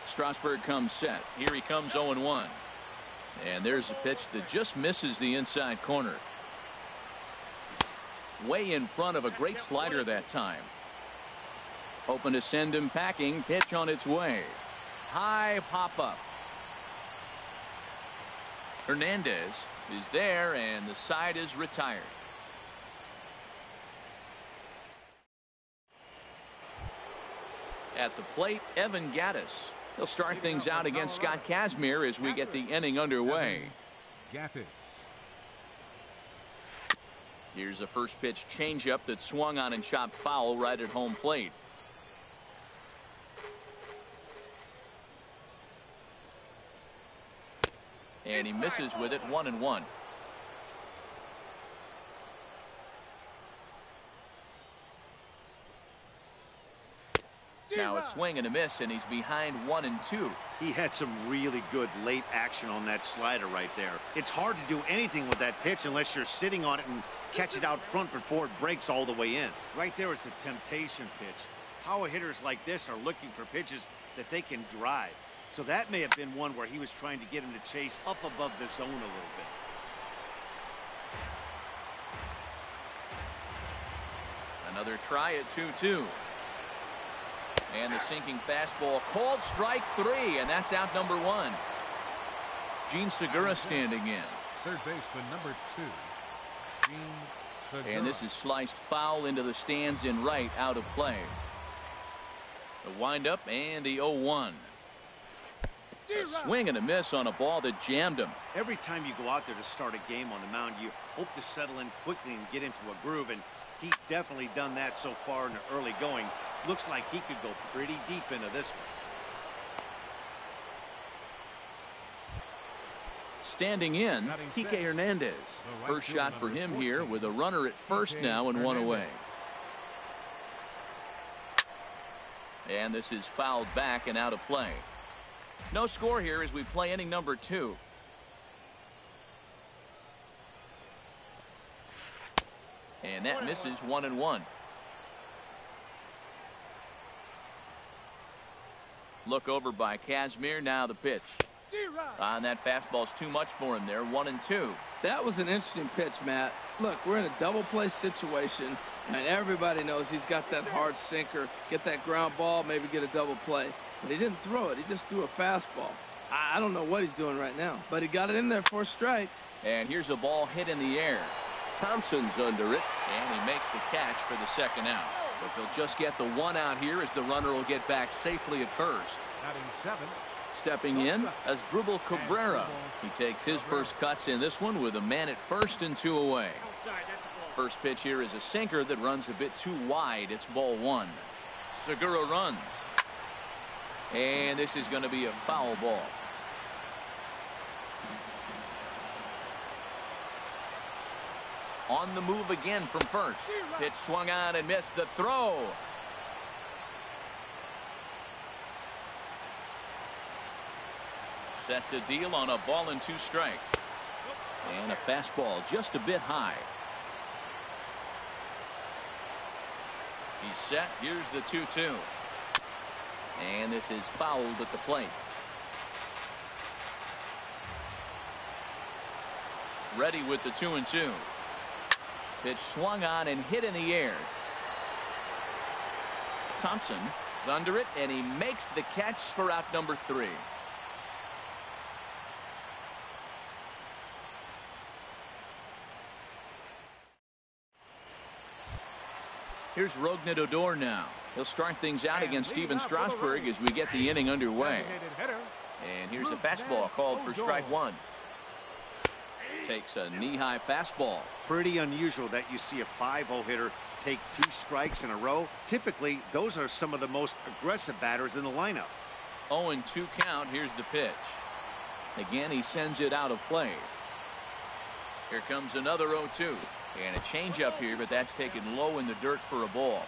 Strasburg comes set. Here he comes 0-1. And there's a pitch that just misses the inside corner. Way in front of a great slider that time. Hoping to send him packing. Pitch on its way. High pop up. Hernandez is there, and the side is retired. At the plate, Evan Gattis. He'll start things out against Scott Kazmir as we get the inning underway. Gattis. Here's a first pitch changeup that swung on and chopped foul right at home plate. And he misses with it, 1-1. Now a swing and a miss, and he's behind 1-2. He had some really good late action on that slider right there. It's hard to do anything with that pitch unless you're sitting on it and catch it out front before it breaks all the way in. Right there is a temptation pitch. Power hitters like this are looking for pitches that they can drive. So that may have been one where he was trying to get him to chase up above the zone a little bit. Another try at 2-2. And the sinking fastball called strike 3, and that's out number 1. Gene Segura standing in. Third baseman number 2. Gene Segura. And this is sliced foul into the stands in right, out of play. The windup and the 0-1. A swing and a miss on a ball that jammed him. Every time you go out there to start a game on the mound, you hope to settle in quickly and get into a groove, and he's definitely done that so far in the early going. Looks like he could go pretty deep into this one. Standing in, Kike Hernandez. First shot for him here with a runner at first now and 1 away. And this is fouled back and out of play. No score here as we play inning number 2. And that misses, 1-1. Look over by Kazmir. Now the pitch. And that fastball's too much for him there. 1-2. That was an interesting pitch, Matt. Look, we're in a double play situation, and everybody knows he's got that hard sinker. Get that ground ball, maybe get a double play. But he didn't throw it. He just threw a fastball. I don't know what he's doing right now, but he got it in there for a strike. And here's a ball hit in the air. Thompson's under it, and he makes the catch for the second out. But they'll just get the 1 out here as the runner will get back safely at first. Batting 7. Stepping in as Dribble Cabrera. He takes his first cuts in this one with a man at first and 2 away. First pitch here is a sinker that runs a bit too wide. It's ball 1. Segura runs. And this is going to be a foul ball. On the move again from first. Pitch swung on and missed. The throw. Set to deal on a ball and 2 strikes. And a fastball just a bit high. He's set. Here's the 2-2. And this is fouled at the plate. Ready with the 2-2. Pitch swung on and hit in the air. Thompson is under it, and he makes the catch for out number 3. Here's Rognet Odor now. He'll start things out against Steven Strasburg as we get the inning underway. And here's a fastball called for strike 1. Takes a knee-high fastball. Pretty unusual that you see a 5-0 hitter take 2 strikes in a row. Typically, those are some of the most aggressive batters in the lineup. 0-2 count. Here's the pitch. Again, he sends it out of play. Here comes another 0-2. And a changeup here, but that's taken low in the dirt for a ball.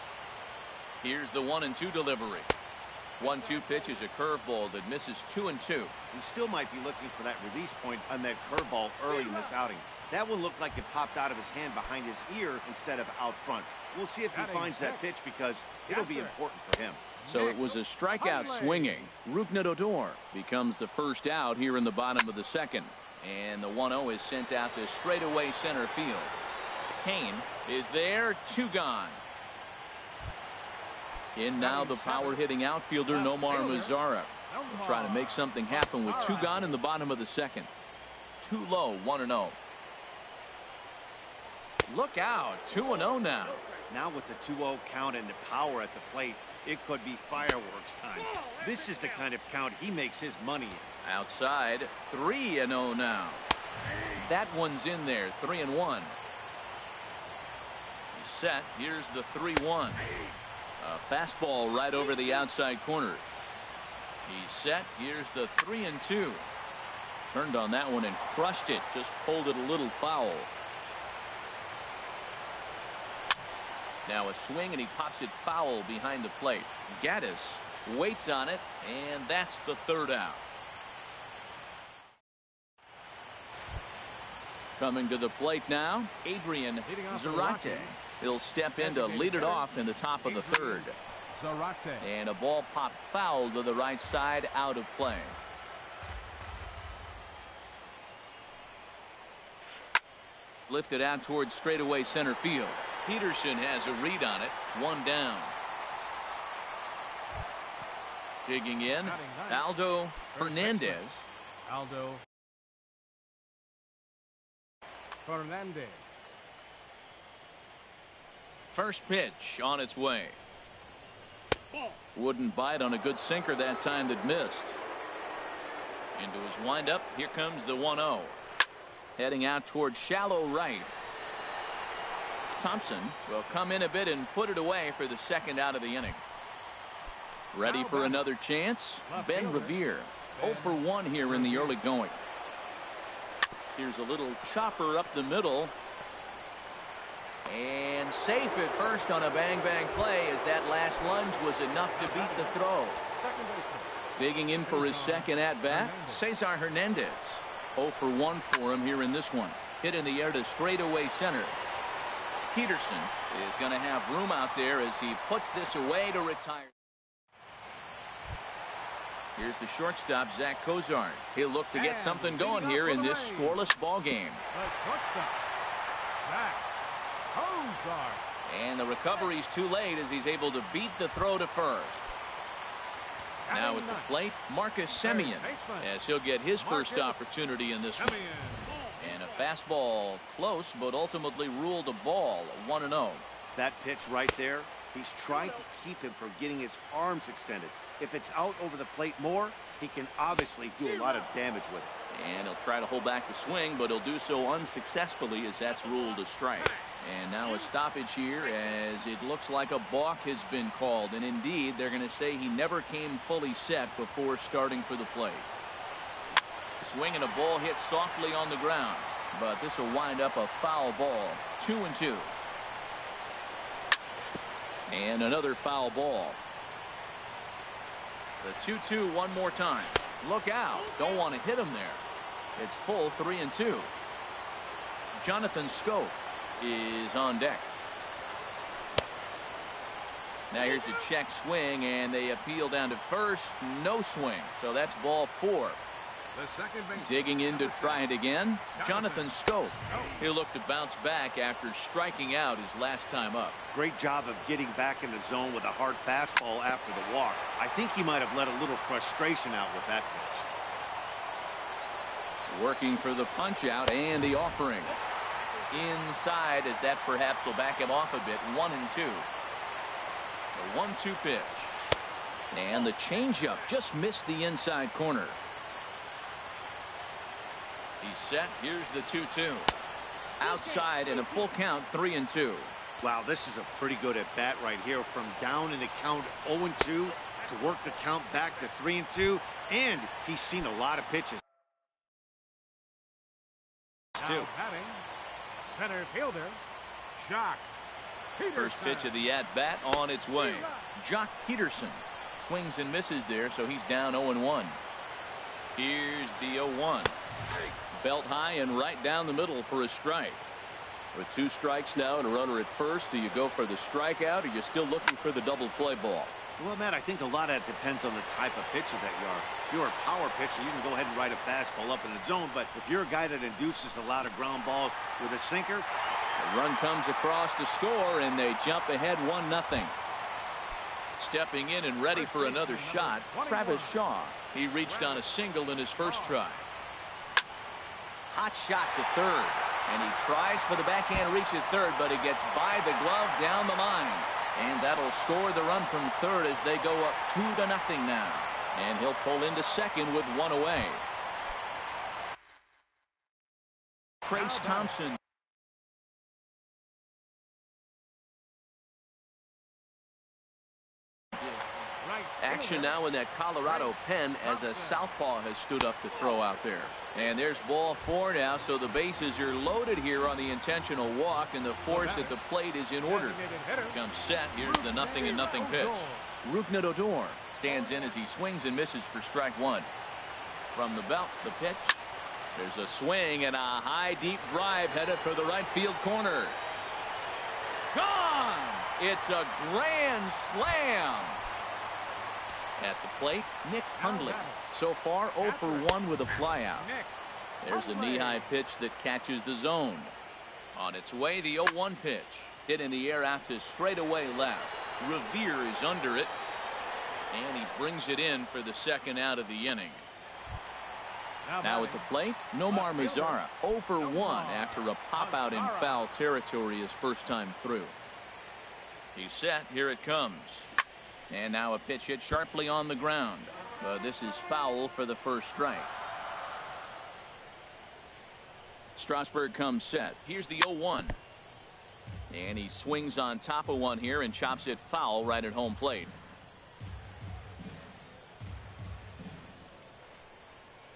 Here's the 1-2 delivery. 1-2 pitch is a curveball that misses 2-2. He still might be looking for that release point on that curveball early in this outing. That one looked like it popped out of his hand behind his ear instead of out front. We'll see if he finds that pitch because it'll be important for him. So it was a strikeout swinging. Rougned Odor becomes the first out here in the bottom of the second. And the 1-0 is sent out to straightaway center field. Kane is there, 2 gone. In now the power-hitting outfielder Nomar Mazara. Will try to make something happen with 2 gone in the bottom of the second. Too low, 1-0. Look out, 2-0 now. Now with the 2-0 count and the power at the plate, it could be fireworks time. This is the kind of count he makes his money in. Outside, 3-0 now. That one's in there, 3-1. He's set. Here's the 3-1. A fastball right over the outside corner. He's set. Here's the 3-2. Turned on that one and crushed it. Just pulled it a little foul. Now a swing, and he pops it foul behind the plate. Gaddis waits on it, and that's the 3rd out. Coming to the plate now, Adrian Zarate. He'll step in to lead it off in the top of the 3rd. And a ball popped foul to the right side, out of play. Lifted out towards straightaway center field. Peterson has a read on it. 1 down. Digging in, Aldo Fernandez. Aldo Fernandez. First pitch on its way. Wouldn't bite on a good sinker that time that missed. Into his windup. Here comes the 1-0. Heading out towards shallow right. Thompson will come in a bit and put it away for the 2nd out of the inning. Ready for another chance. Ben Revere 0 for 1 here in the early going. Here's a little chopper up the middle. And safe at first on a bang-bang play, as that last lunge was enough to beat the throw. Digging in for his 2nd at-bat, Cesar Hernandez. 0 for 1 for him here in this one. Hit in the air to straightaway center. Peterson is going to have room out there as he puts this away to retire. Here's the shortstop, Zach Cozart. He'll look to get something going here in this scoreless ball game. And the recovery's too late as he's able to beat the throw to first. Now at the plate, Marcus Semien, as he'll get his first opportunity in this one. And a fastball close, but ultimately ruled a ball, 1-0. That pitch right there, he's trying to keep him from getting his arms extended. If it's out over the plate more, he can obviously do a lot of damage with it. And he'll try to hold back the swing, but he'll do so unsuccessfully as that's ruled a strike. And now a stoppage here as it looks like a balk has been called. And indeed, they're going to say he never came fully set before starting for the plate. Swing and a ball hit softly on the ground. But this will wind up a foul ball. 2-2. And another foul ball. The 2-2 one more time. Look out. Don't want to hit him there. It's full 3-2. Jonathan Scope is on deck. Now here's a check swing, and they appeal down to first. No swing. So that's ball 4. Digging in to try it again, Jonathan Scope. He'll look to bounce back after striking out his last time up. Great job of getting back in the zone with a hard fastball after the walk. I think he might have let a little frustration out with that pitch. Working for the punch out and the offering. Inside, as that perhaps will back him off a bit. 1-2. The 1-2 pitch. And the changeup just missed the inside corner. He's set. Here's the 2-2. Outside in a full count, 3-2. Wow, this is a pretty good at bat right here. From down in the count 0-2 to work the count back to 3-2. And he's seen a lot of pitches too. Center fielder, Jock Peterson. First pitch of the at-bat on its way. Jock Peterson swings and misses there, so he's down 0-1. Here's the 0-1. Belt high and right down the middle for a strike. With 2 strikes now and a runner at first, do you go for the strikeout or are you still looking for the double play ball? Well, Matt, I think a lot of that depends on the type of pitcher that you are. If you're a power pitcher, you can go ahead and ride a fastball up in the zone. But if you're a guy that induces a lot of ground balls with a sinker. The run comes across to score, and they jump ahead 1-0. Stepping in and ready for another shot, Travis Shaw. He reached on a single in his first try. Hot shot to third. And he tries for the backhand reach at third, but he gets by the glove down the line. And that'll score the run from third as they go up 2-0 now. And he'll pull into second with 1 away. Trace Thompson. Action now in that Colorado pen as a southpaw has stood up to throw out there. And there's ball 4 now, so the bases are loaded here on the intentional walk, and the force at the plate is in order. Comes set. Here's the 0-0 pitch. Rougned Odor stands in as he swings and misses for strike 1. From the belt, the pitch. There's a swing and a high, deep drive headed for the right field corner. Gone! It's a grand slam. At the plate, Nick Hundley. So far, 0 for 1 with a flyout. There's a knee-high pitch that catches the zone. On its way, the 0-1 pitch. Hit in the air out to straightaway left. Revere is under it. And he brings it in for the second out of the inning. Now at the plate, Nomar Mazara. 0 for 1 after a pop-out in foul territory his first time through. He's set. Here it comes. And now a pitch hit sharply on the ground. But this is foul for the first strike. Strasburg comes set. Here's the 0-1. And he swings on top of one here and chops it foul right at home plate.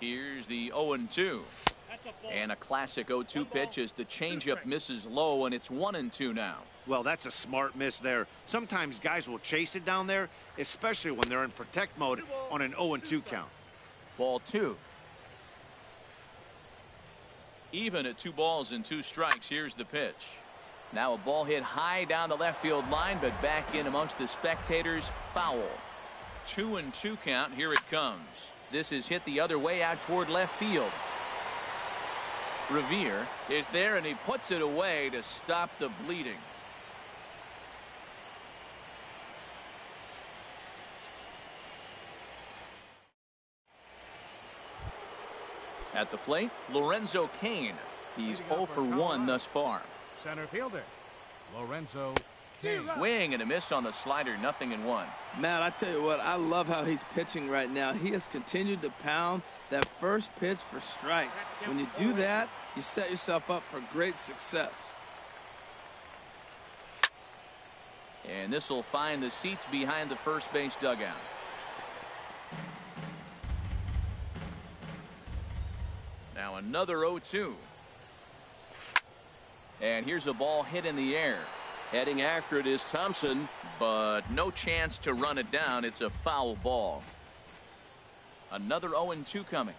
Here's the 0-2. And a classic 0-2 pitch as the changeup misses low, and it's 1-2 now. Well, that's a smart miss there. Sometimes guys will chase it down there, especially when they're in protect mode on an 0-2 count. Ball 2. Even at 2 balls and 2 strikes. Here's the pitch. Now a ball hit high down the left field line, but back in amongst the spectators. Foul. 2-2 count. Here it comes. This is hit the other way out toward left field. Revere is there, and he puts it away to stop the bleeding. At the plate, Lorenzo Cain. He's 0 for 1 thus far. Center fielder, Lorenzo. Swing and a miss on the slider, 0-1. Matt, I tell you what, I love how he's pitching right now. He has continued to pound that first pitch for strikes. When you do that, you set yourself up for great success. And this will find the seats behind the first base dugout. Now another 0-2. And here's a ball hit in the air. Heading after it is Thompson, but no chance to run it down. It's a foul ball. Another 0-2 coming.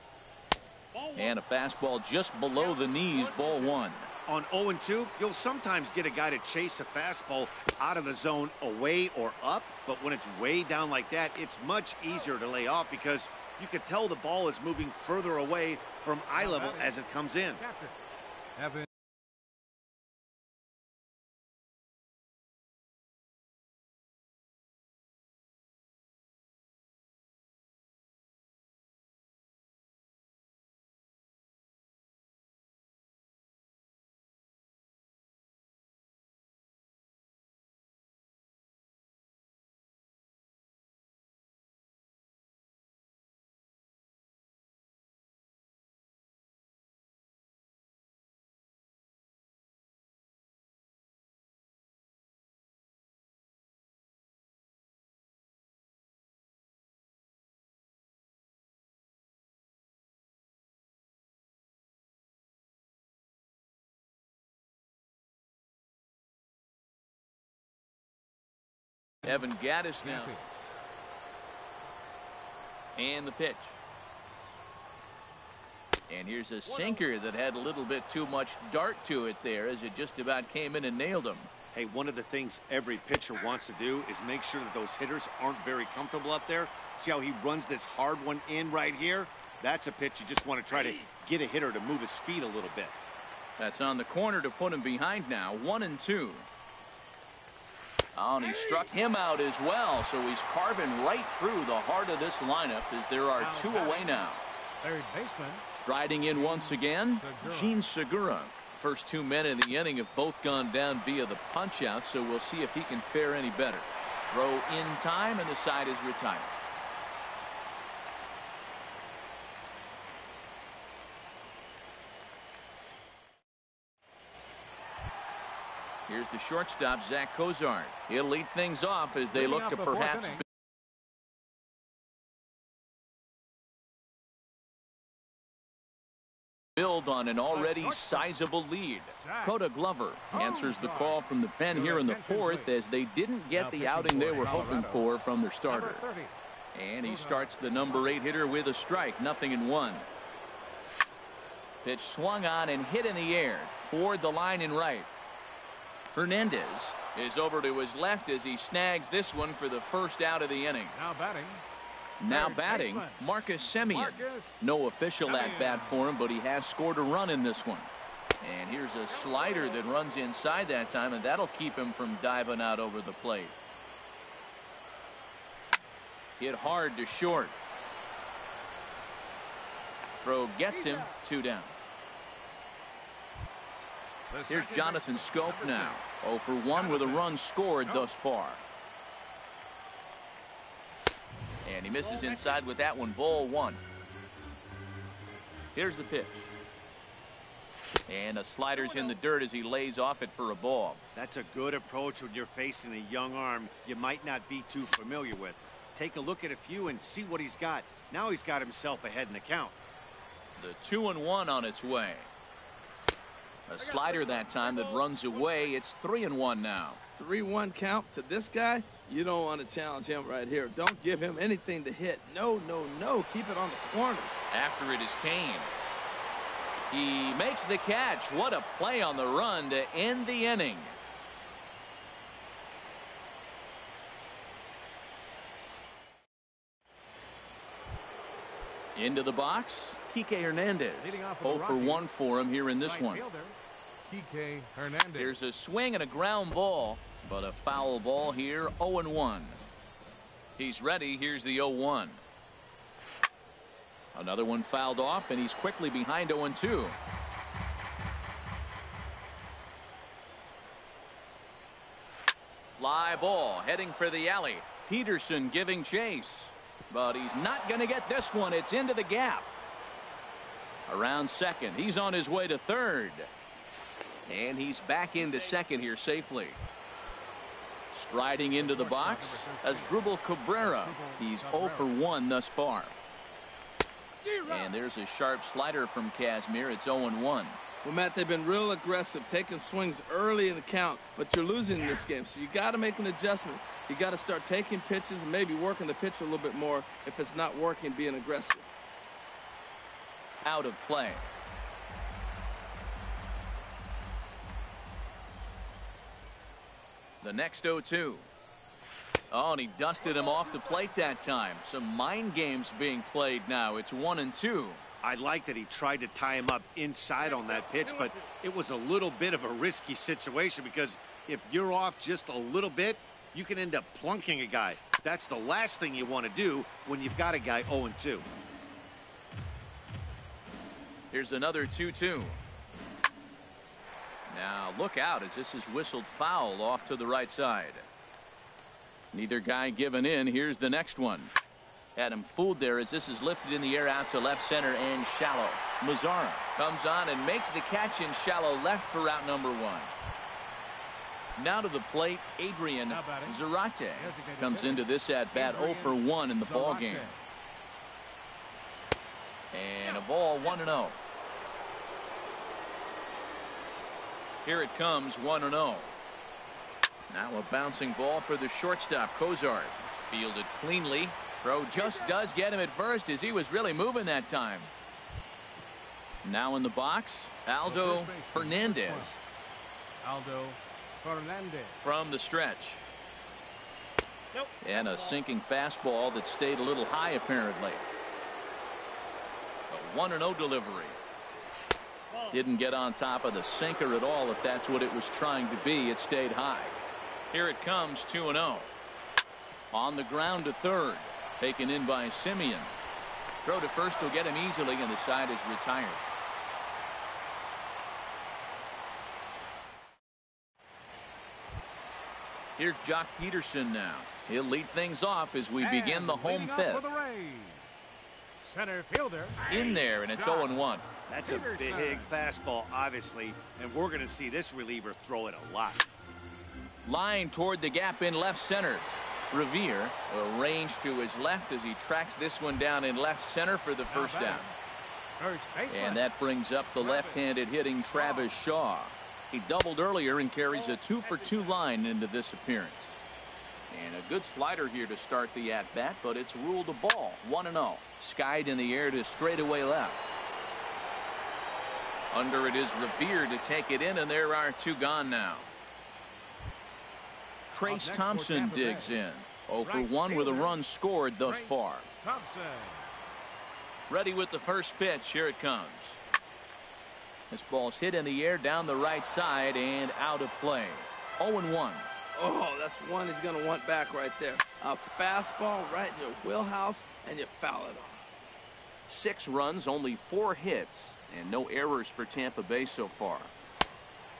And a fastball just below the knees, ball 1. On 0-2, you'll sometimes get a guy to chase a fastball out of the zone away or up, but when it's way down like that, it's much easier to lay off because you can tell the ball is moving further away from eye level as it comes in. Evan Gaddis now. And the pitch. And here's a sinker that had a little bit too much dart to it there as it just about came in and nailed him. Hey, one of the things every pitcher wants to do is make sure that those hitters aren't very comfortable up there. See how he runs this hard one in right here? That's a pitch you just want to try to get a hitter to move his feet a little bit. That's on the corner to put him behind now. 1-2. Oh, and he struck him out as well, so he's carving right through the heart of this lineup as there are two away now. Third baseman. Striding in once again, Gene Segura. First 2 men in the inning have both gone down via the punch out, so we'll see if he can fare any better. Throw in time, and the side is retired. Here's the shortstop, Zach Cozart. He'll lead things off as they look to perhaps build on an already sizable lead. Coda Glover answers the call from the pen here in the fourth as they didn't get the outing they were hoping for from their starter. And he starts the number 8 hitter with a strike, 0-1. Pitch swung on and hit in the air toward the line and right. Hernandez is over to his left as he snags this one for the first out of the inning. Now batting, Marcus Semien. No official at bat for him, but he has scored a run in this one. And here's a slider that runs inside that time, and that'll keep him from diving out over the plate. Hit hard to short. Throw gets him, 2 down. Here's Jonathan Scope now. 0 for 1 with a run scored thus far. And he misses inside with that one. Ball 1. Here's the pitch. And a slider's in the dirt as he lays off it for a ball. That's a good approach when you're facing a young arm you might not be too familiar with. Take a look at a few and see what he's got. Now he's got himself ahead in the count. The 2-1 on its way. A slider that time that runs away. It's 3-1 now. 3-1 count to this guy. You don't want to challenge him right here. Don't give him anything to hit. No, no, no. Keep it on the corner. After it is Kane. He makes the catch. What a play on the run to end the inning. Into the box, Kike Hernandez. 0 for 1 for him here in this one. Kike Hernandez. Here's a swing and a ground ball, but a foul ball here. 0-1. He's ready. Here's the 0-1. Another one fouled off, and he's quickly behind 0-2. Fly ball heading for the alley. Peterson giving chase, but he's not going to get this one. It's into the gap. Around second. He's on his way to third. And he's back into second here safely. Striding into the box as Drupal Cabrera. He's 0 for 1 thus far. And there's a sharp slider from Kazmir. It's 0-1. Well, Matt, they've been real aggressive, taking swings early in the count, but you're losing in this game, so you got to make an adjustment. You got to start taking pitches and maybe working the pitcher a little bit more if it's not working, being aggressive. Out of play. The next 0-2. Oh, and he dusted him off the plate that time. Some mind games being played now. It's 1-2. I like that he tried to tie him up inside on that pitch, but it was a little bit of a risky situation because if you're off just a little bit, you can end up plunking a guy. That's the last thing you want to do when you've got a guy 0-2. Here's another 2-2. Now look out as this is whistled foul off to the right side. Neither guy giving in. Here's the next one. Had him fooled there as this is lifted in the air out to left center and shallow. Mazzara comes on and makes the catch in shallow left for route number 1. Now to the plate, Adrian Zarate comes into this at bat 0 for 1 in the ball game. And a ball 1-0. Here it comes 1-0. Now a bouncing ball for the shortstop, Cozart. Fielded cleanly. Throw just does get him at first as he was really moving that time. Now in the box, Aldo Hernandez Aldo Fernandez. from the stretch. And a sinking fastball that stayed a little high apparently. A 1-0 delivery. Didn't get on top of the sinker at all if that's what it was trying to be. It stayed high. Here it comes, 2-0. On the ground to third. Taken in by Simeon. Throw to first will get him easily, and the side is retired. Here's Jock Peterson now. He'll lead things off as we begin the home fifth. Center fielder In there, and it's 0-1. That's a big fastball, obviously, and we're going to see this reliever throw it a lot. Line toward the gap in left center. Revere arranged to his left as he tracks this one down in left center for the first down. And that brings up the left-handed hitting Travis Shaw. He doubled earlier and carries a 2-for-2 line into this appearance. And a good slider here to start the at-bat, but it's ruled a ball. 1-0. Skied in the air to straightaway left. Under it is Revere to take it in, and there are two gone now. Trace Thompson digs in. 0-for-1 with a run scored thus far. Ready with the first pitch. Here it comes. This ball's hit in the air down the right side and out of play. 0-1. Oh, that's one he's going to want back right there. A fastball right in your wheelhouse, and you foul it off. 6 runs, only 4 hits, and no errors for Tampa Bay so far.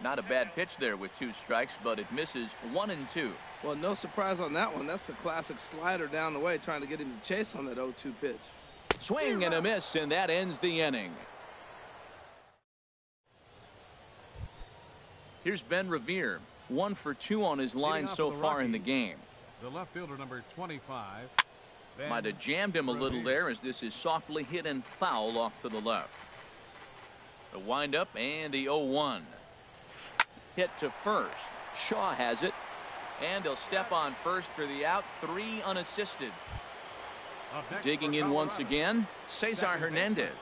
Not a bad pitch there with 2 strikes, but it misses 1-2. Well, no surprise on that one. That's the classic slider down the way, trying to get him to chase on that 0-2 pitch. Swing and a miss, and that ends the inning. Here's Ben Revere. 1 for 2 on his line so far in the game. The left fielder, number 25. Might have jammed him a little there as this is softly hit and foul off to the left. The windup and the 0-1. Hit to first. Shaw has it. And he'll step on first for the out. 3 unassisted. Digging in once again, Cesar Hernandez.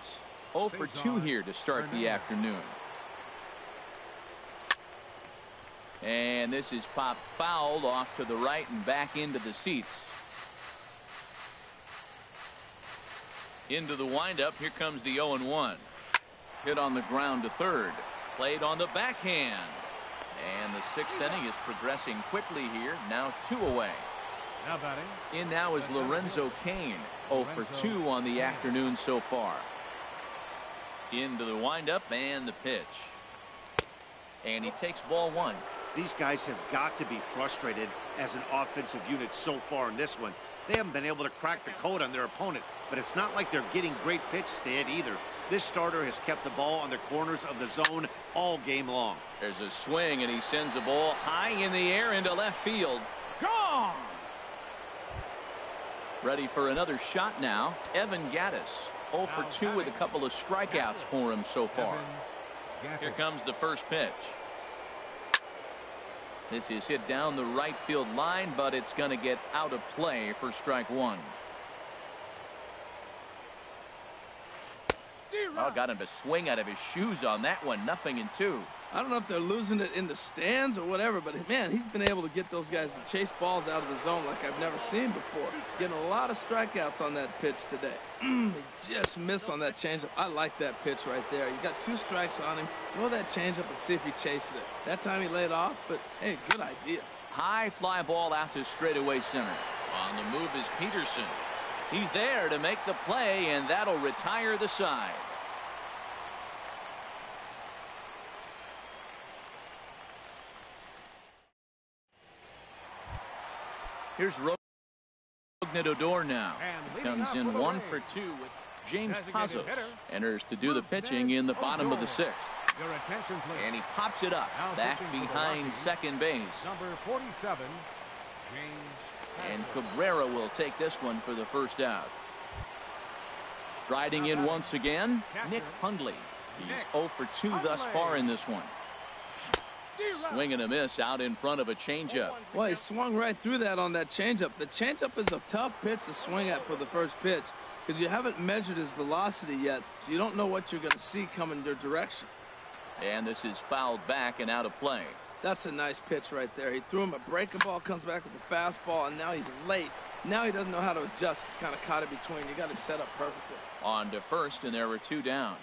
0 for 2 here to start the afternoon. And this is popped fouled off to the right and back into the seats. Into the windup. Here comes the 0-1. Hit on the ground to third. Played on the backhand. And the 6th inning is progressing quickly here. Now 2 away. Now batting. In now is Lorenzo Cain. 0 for 2 on the afternoon so far. Into the windup and the pitch. And he takes ball 1. These guys have got to be frustrated as an offensive unit so far in this one. They haven't been able to crack the code on their opponent, but it's not like they're getting great pitches to hit either. This starter has kept the ball on the corners of the zone all game long. There's a swing, and he sends a ball high in the air into left field. Gone! Ready for another shot now. Evan Gattis. 0 for 2 with a couple of strikeouts for him so far. Here comes the first pitch. This is hit down the right field line, but it's going to get out of play for strike 1. Oh, got him to swing out of his shoes on that one. 0-2. I don't know if they're losing it in the stands or whatever, but man, he's been able to get those guys to chase balls out of the zone like I've never seen before. Getting a lot of strikeouts on that pitch today. He just missed on that changeup. I like that pitch right there. You got 2 strikes on him. Throw that changeup and see if he chases it. That time he laid off, but hey, good idea. High fly ball out to straightaway center. On the move is Peterson. He's there to make the play, and that'll retire the side. Here's Rognadodor now. He comes in 1 for 2 with James Pazos. Enters to do the pitching in the bottom of the 6th. And he pops it up back behind second base. Number 47, James. And Cabrera will take this one for the first out. Striding in once again, Nick Hundley. He's 0 for 2 thus far in this one. Swing and a miss out in front of a changeup. Well, he swung right through that on that changeup. The changeup is a tough pitch to swing at for the first pitch because you haven't measured his velocity yet, so you don't know what you're going to see coming your direction. And this is fouled back and out of play. That's a nice pitch right there. He threw him a breaking ball, comes back with a fastball, and now he's late. Now he doesn't know how to adjust. He's kind of caught in between. You got him set up perfectly. On to first, and there were 2 down.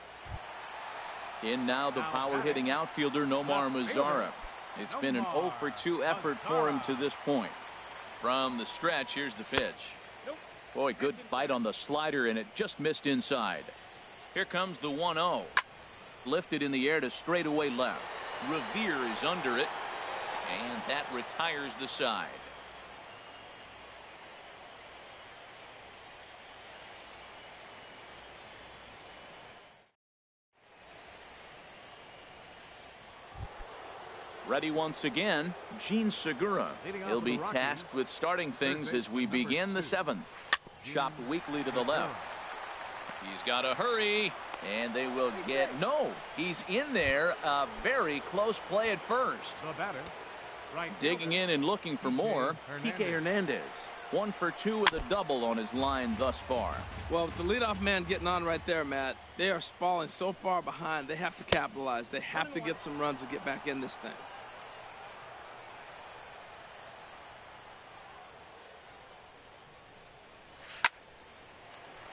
In now the power-hitting outfielder, Nomar Mazara. It's been an 0 for 2 effort for him to this point. From the stretch, here's the pitch. Boy, good bite on the slider, and it just missed inside. Here comes the 1-0. Lifted in the air to straightaway left. Revere is under it, and that retires the side. Ready once again, Gene Segura. He'll be tasked with starting things as we begin the 7th. Chopped weakly to the left. He's got to hurry, and they will get... No, he's in there. A very close play at first. The batter, right Digging in and looking for more, Kike Hernandez. 1 for 2 with a double on his line thus far. Well, with the leadoff man getting on right there, Matt, they are falling so far behind, they have to capitalize. They have to get some runs to get back in this thing.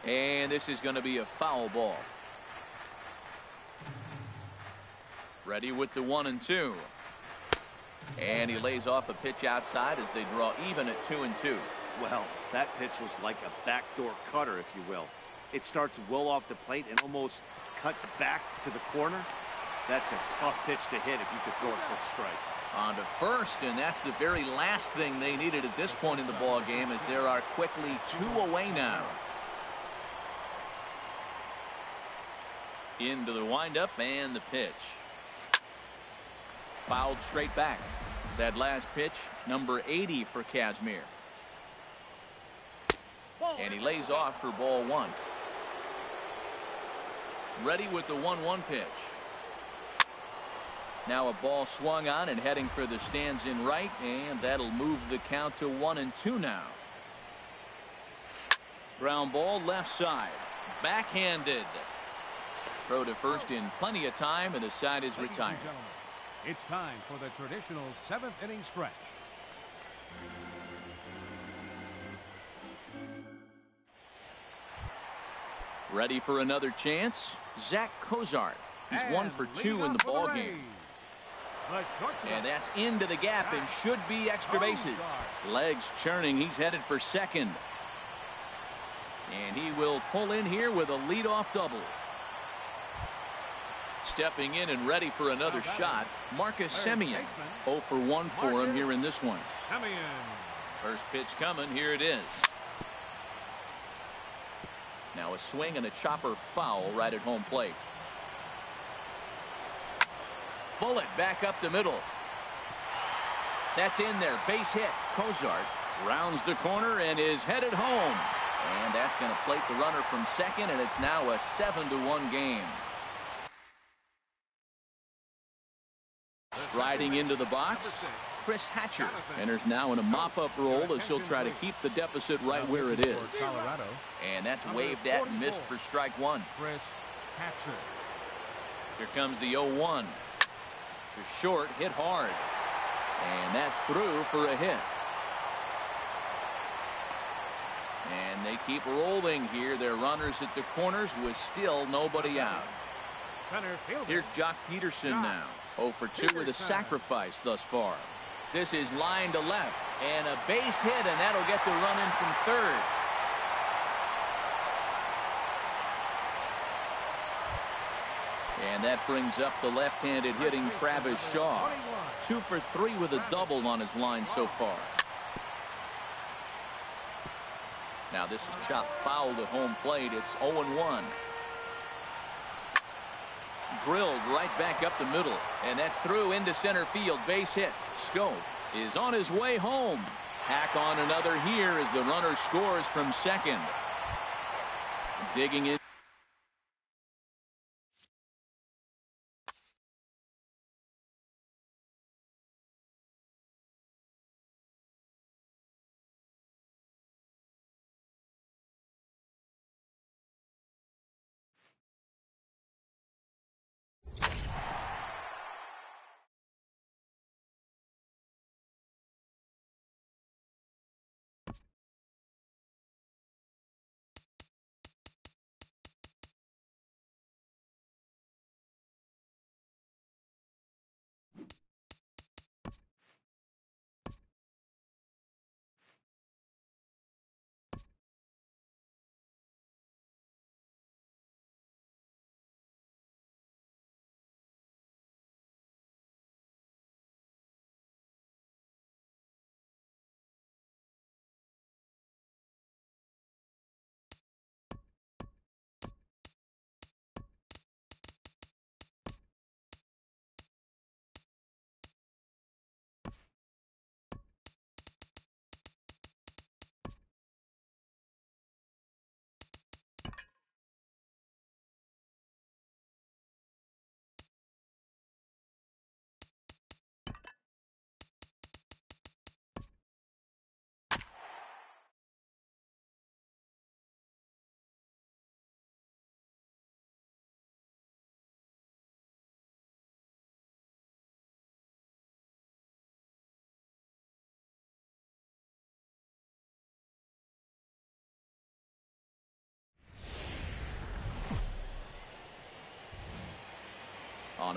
And this is going to be a foul ball. Ready with the 1-2. And he lays off a pitch outside as they draw even at 2-2. Well, that pitch was like a backdoor cutter, if you will. It starts well off the plate and almost cuts back to the corner. That's a tough pitch to hit if you could throw a quick strike. On to first, and that's the very last thing they needed at this point in the ball game, as there are quickly 2 away now. Into the windup and the pitch. Fouled straight back. That last pitch, number 80 for Kazmir. And he lays off for ball 1. Ready with the 1-1 pitch. Now a ball swung on and heading for the stands in right, and that'll move the count to 1-2 now. Ground ball left side. Backhanded. Throw to first in plenty of time, and the side is retired. It's time for the traditional 7th inning stretch. Ready for another chance? Zach Cozart. He's 1 for 2 in the ball game. And that's into the gap and should be extra bases. Legs churning. He's headed for second. And he will pull in here with a leadoff double. Stepping in and ready for another shot, Marcus Semien. 0 for 1 for him here in this one. First pitch coming. Here it is. Now a swing and a chopper foul right at home plate. Bullet back up the middle. That's in there. Base hit. Cozart rounds the corner and is headed home. And that's going to plate the runner from second, and it's now a 7-1 game. Riding into the box, Chris Hatcher enters now in a mop-up role as he'll try to keep the deficit right where it is. And that's waved at and missed for strike 1. Chris Hatcher. Here comes the 0-1. To short, hit hard. And that's through for a hit. And they keep rolling here. Their runners at the corners with still nobody out. Here's Jock Peterson now. 0 for 2 with a sacrifice thus far. This is line to left. And a base hit, and that'll get the run in from third. And that brings up the left-handed hitting Travis Shaw. 2 for 3 with a double on his line so far. Now this is chopped foul at home plate. It's 0-1. Drilled right back up the middle, and that's through into center field. Base hit. Scope is on his way home. Hack on another here as the runner scores from second. Digging in.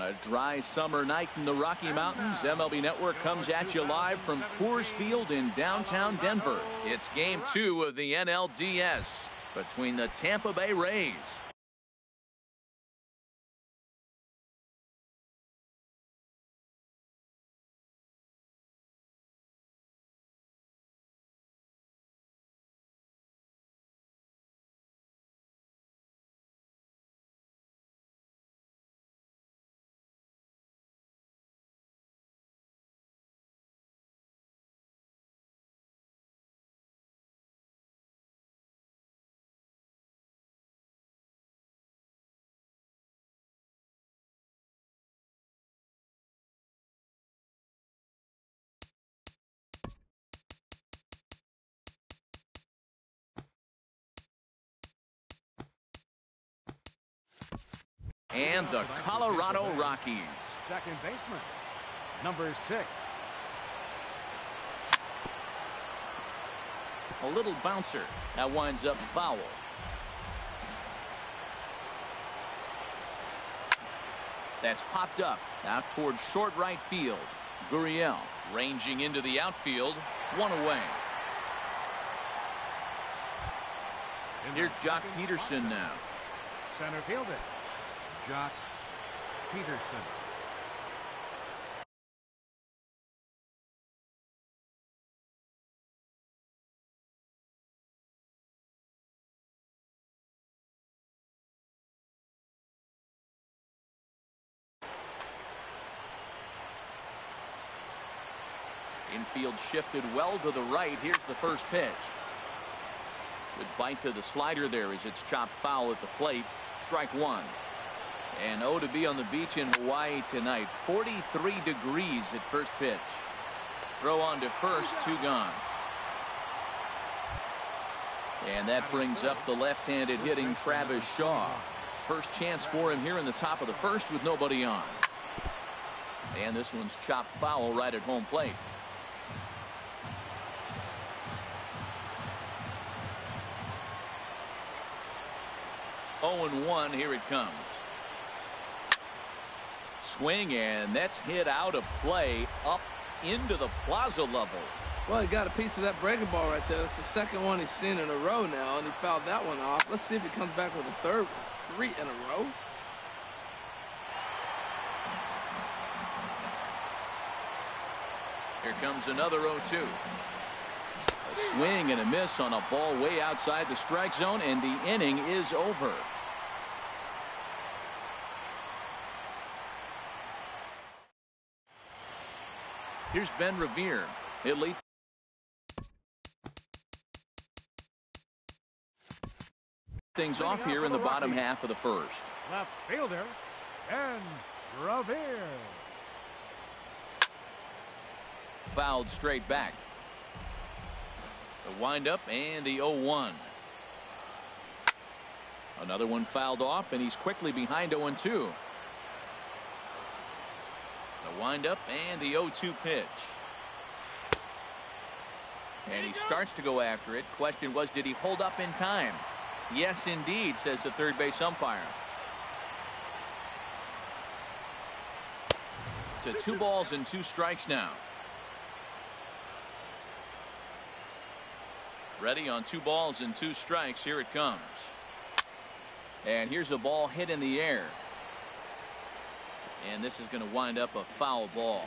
a dry summer night in the Rocky Mountains, MLB Network comes at you live from Coors Field in downtown Denver. It's Game 2 of the NLDS between the Tampa Bay Rays and the Colorado Rockies. Second baseman, number 6. A little bouncer that winds up foul. That's popped up out towards short right field. Gurriel ranging into the outfield, one away. Here's Jock Peterson now. Center fielder, Jock Peterson. Infield shifted well to the right. Here's the first pitch. Good bite to the slider there as it's chopped foul at the plate. Strike one. And to be on the beach in Hawaii tonight. 43 degrees at first pitch. Throw on to first, 2 gone. And that brings up the left-handed hitting Travis Shaw. First chance for him here in the top of the first with nobody on. And this one's chopped foul right at home plate. Oh and 1, here it comes. Swing, and that's hit out of play up into the plaza level. Well, he got a piece of that breaking ball right there. That's the second one he's seen in a row now, and he fouled that one off. Let's see if he comes back with a third one. 3 in a row. Here comes another 0-2. A swing and a miss on a ball way outside the strike zone, and the inning is over. Here's Ben Revere. He'll lead things off here in the bottom half of the first. Left fielder, Ben Revere. Fouled straight back. The windup and the 0-1. Another one fouled off, and he's quickly behind 0-2. The windup and the 0-2 pitch. And he starts to go after it. Question was, did he hold up in time? Yes, indeed, says the third base umpire. To 2 balls and 2 strikes now. Ready on 2 balls and 2 strikes. Here it comes. And here's a ball hit in the air. And this is going to wind up a foul ball.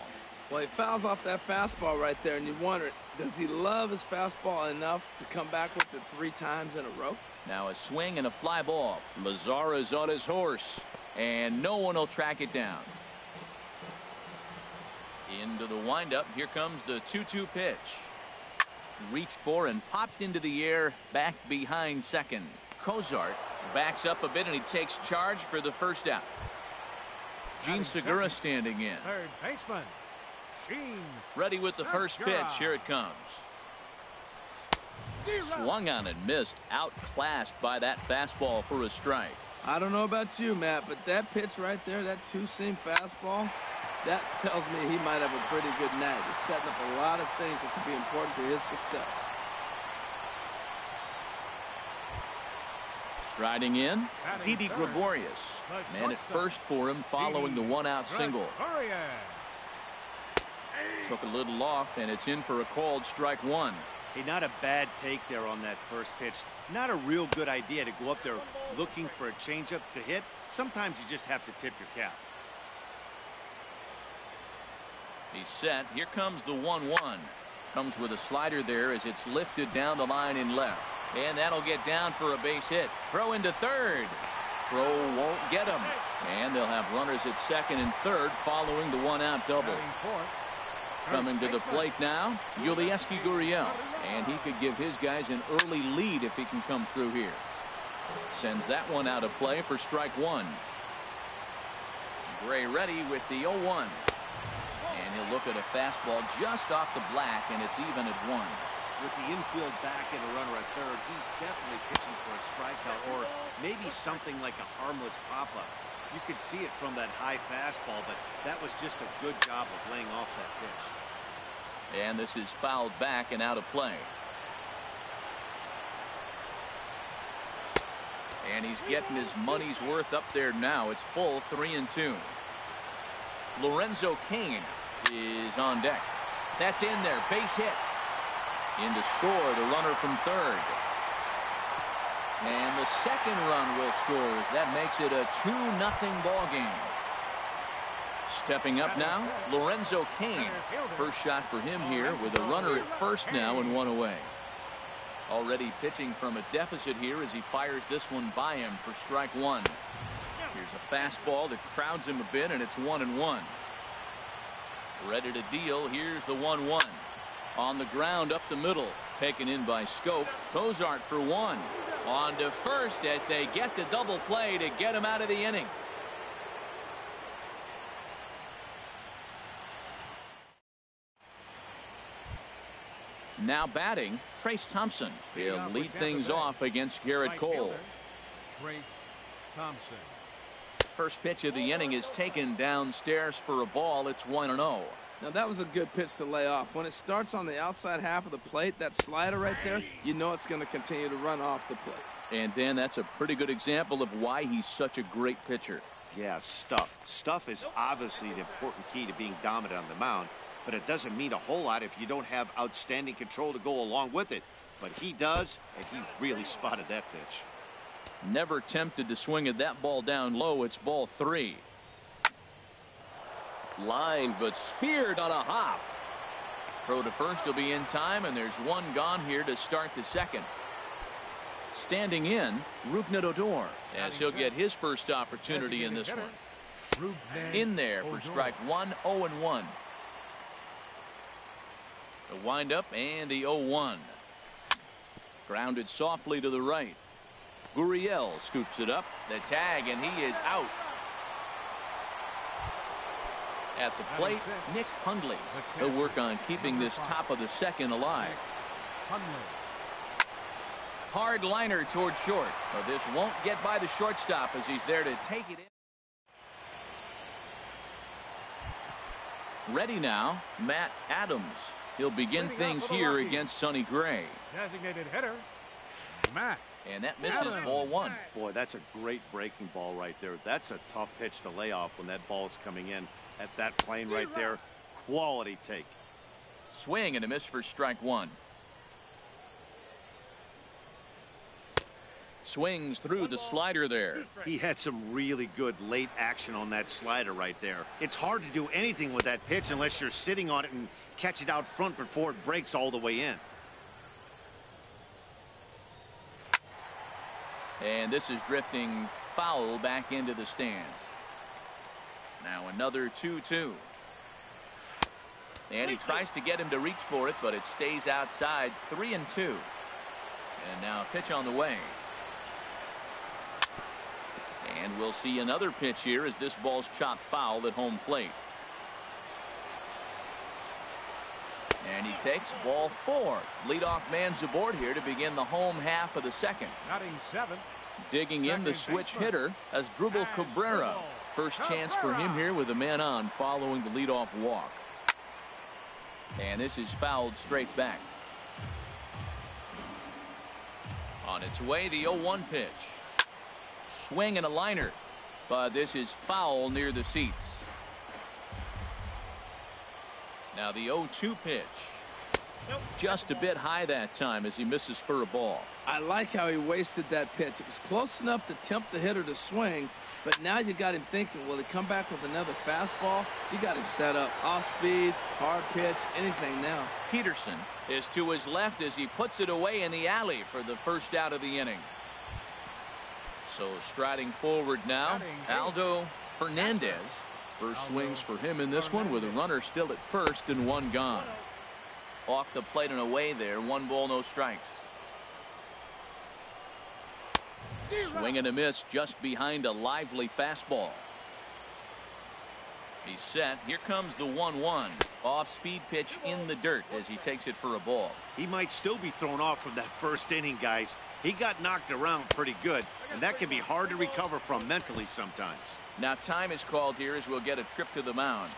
Well, he fouls off that fastball right there, and you wonder, does he love his fastball enough to come back with it 3 times in a row? Now a swing and a fly ball. Lazara's on his horse, and no one will track it down. Into the windup. Here comes the 2-2 pitch. Reached for and popped into the air back behind second. Cozart backs up a bit, and he takes charge for the first out. Gene Segura standing in. Third baseman, Gene. Ready with the first pitch. Here it comes. Swung on and missed. Outclassed by that fastball for a strike. I don't know about you, Matt, but that pitch right there, that 2-seam fastball, that tells me he might have a pretty good night. It's setting up a lot of things that could be important to his success. Striding in, Didi Gregorius. Man at first for him following the one-out single. Took a little off, and it's in for a called strike one. Hey, not a bad take there on that first pitch. Not a real good idea to go up there looking for a changeup to hit. Sometimes you just have to tip your cap. He's set. Here comes the 1-1. Comes with a slider there as it's lifted down the line in left. And that'll get down for a base hit. Throw into third. Throw won't get him. And they'll have runners at second and third following the one-out double. Coming to the plate now, Yulieski Gurriel. And he could give his guys an early lead if he can come through here. Sends that one out of play for strike one. Gray ready with the 0-1. And he'll look at a fastball just off the black, and it's even at 1. With the infield back and a runner at third, he's definitely pitching for a strikeout or maybe something like a harmless pop-up. You could see it from that high fastball, but that was just a good job of laying off that pitch. And this is fouled back and out of play. And he's getting his money's worth up there now. It's full 3-2. Lorenzo Cain is on deck. That's in there. Base hit. In to score the runner from third. And the second run will score as that makes it a 2-0 ball game. Stepping up now, Lorenzo Cain. First shot for him here with a runner at first now and one away. Already pitching from a deficit here as he fires this one by him for strike one. Here's a fastball that crowds him a bit, and it's 1-1. Ready to deal. Here's the 1-1. On the ground up the middle. Taken in by Scope. Cozart for one. On to first as they get the double play to get him out of the inning. Now batting, Trace Thompson. He'll lead things off against Garrett Cole. Trace Thompson. First pitch of the inning is taken downstairs for a ball. It's 1-0. Now that was a good pitch to lay off. When it starts on the outside half of the plate, that slider right there, you know it's going to continue to run off the plate. And Dan, that's a pretty good example of why he's such a great pitcher. Yeah, stuff. Stuff is obviously the important key to being dominant on the mound, but it doesn't mean a whole lot if you don't have outstanding control to go along with it. But he does, and he really spotted that pitch. Never tempted to swing at that ball down low. It's ball 3. Line, but speared on a hop. Throw to first will be in time, and there's one gone here to start the second. Standing in, Rougned Odor, as he'll get his first opportunity in this one. In there for strike one, 0-1. The windup and the 0-1. Grounded softly to the right. Gurriel scoops it up. The tag, and he is out. At the plate, Nick Hundley. He'll work on keeping this top of the second alive. Hard liner toward short. But this won't get by the shortstop as he's there to take it in. Ready now, Matt Adams. He'll begin things here against Sonny Gray. Designated hitter, Matt. And that misses ball 1. Boy, that's a great breaking ball right there. That's a tough pitch to lay off when that ball is coming in at that plane right there. Quality take. Swing and a miss for strike 1. Swings through the slider there. He had some really good late action on that slider right there. It's hard to do anything with that pitch unless you're sitting on it and catch it out front before it breaks all the way in. And this is drifting foul back into the stands. Now another 2-2. And he tries to get him to reach for it, but it stays outside. 3-2. And now a pitch on the way. And we'll see another pitch here as this ball's chopped foul at home plate. And he takes ball 4. Leadoff man's aboard here to begin the home half of the second. Batting 7th. Digging in the switch hitter as Drupal Cabrera. First chance for him here with a man on following the leadoff walk. And this is fouled straight back. On its way, the 0-1 pitch. swing and a liner, but this is foul near the seats. Now the 0-2 pitch. Just a bit high that time as he misses for a ball. I like how he wasted that pitch. It was close enough to tempt the hitter to swing, but now you got him thinking, will he come back with another fastball? You got him set up. Off speed, hard pitch, anything now. Peterson is to his left as he puts it away in the alley for the first out of the inning. So striding forward now, Aldo Fernandez. First swings for him in this one with a runner still at first and one gone. Off the plate and away there, 1 ball, no strikes. Swing and a miss just behind a lively fastball. He's set. Here comes the 1-1. Off-speed pitch in the dirt as he takes it for a ball. He might still be thrown off from that first inning, guys. He got knocked around pretty good, and that can be hard to recover from mentally sometimes. Now time is called here as we'll get a trip to the mound.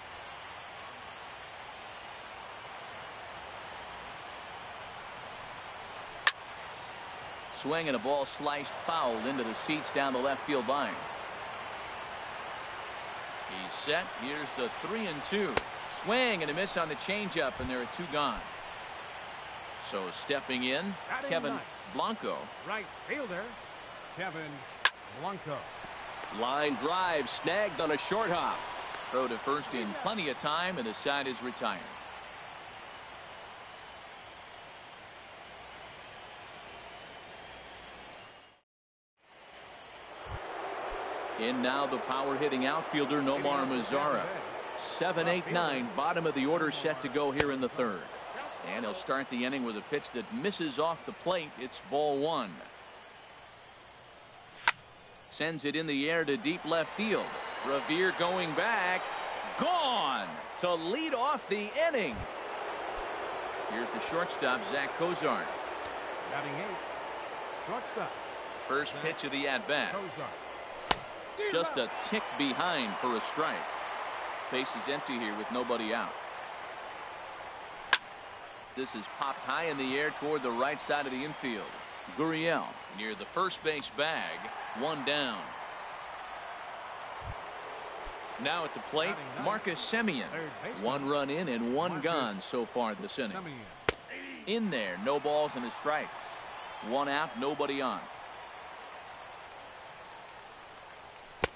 Swing and a ball sliced foul into the seats down the left field line. He's set. Here's the 3-2. Swing and a miss on the changeup, and there are 2 gone. So stepping in, Kevin Blanco. Right fielder, Kevin Blanco. Line drive snagged on a short hop. Throw to first in plenty of time, and the side is retired. In now the power-hitting outfielder Nomar Mazara. 7-8-9, bottom of the order set to go here in the third. And he'll start the inning with a pitch that misses off the plate. It's ball 1. Sends it in the air to deep left field. Revere going back. Gone to lead off the inning. Here's the shortstop, Zach Cozart. Batting 8, shortstop. First pitch of the at-bat. Just a tick behind for a strike. Base is empty here with nobody out. This is popped high in the air toward the right side of the infield. Gurriel near the first base bag. 1 down. Now at the plate, Marcus Semien. 1 run in and 1 gone so far this inning. In there, no balls and a strike. 1 out, nobody on.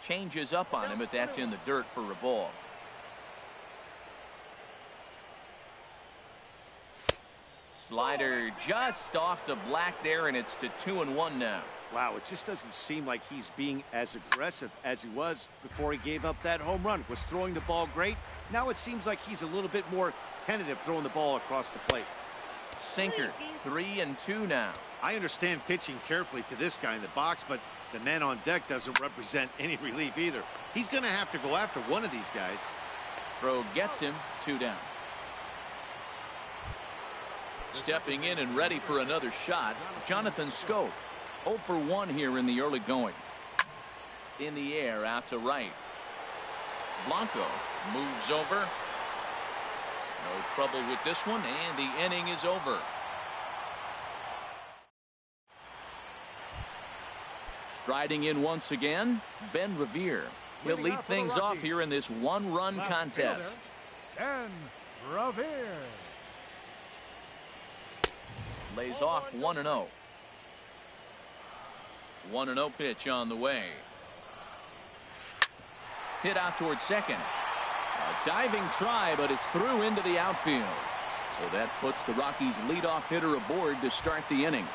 Changes up on him, but that's in the dirt for a ball. Slider just off the black there, and it's to 2-1 now. Wow, it just doesn't seem like he's being as aggressive as he was before he gave up that home run. Was throwing the ball great. Now it seems like he's a little bit more tentative throwing the ball across the plate. Sinker, 3-2 now. I understand pitching carefully to this guy in the box, but the man on deck doesn't represent any relief either. He's going to have to go after one of these guys. Throw gets him, 2 down. Stepping in and ready for another shot, Jonathan Schoop. 0 for 1 here in the early going. In the air, out to right. Blanco moves over. No trouble with this one, and the inning is over. Striding in once again, Ben Revere. He'll lead things off here in this 1-run contest. Ben Revere. Lays off 1-0. 1-0 pitch on the way. Hit out towards second. A diving try, but it's through into the outfield. So that puts the Rockies' leadoff hitter aboard to start the inning.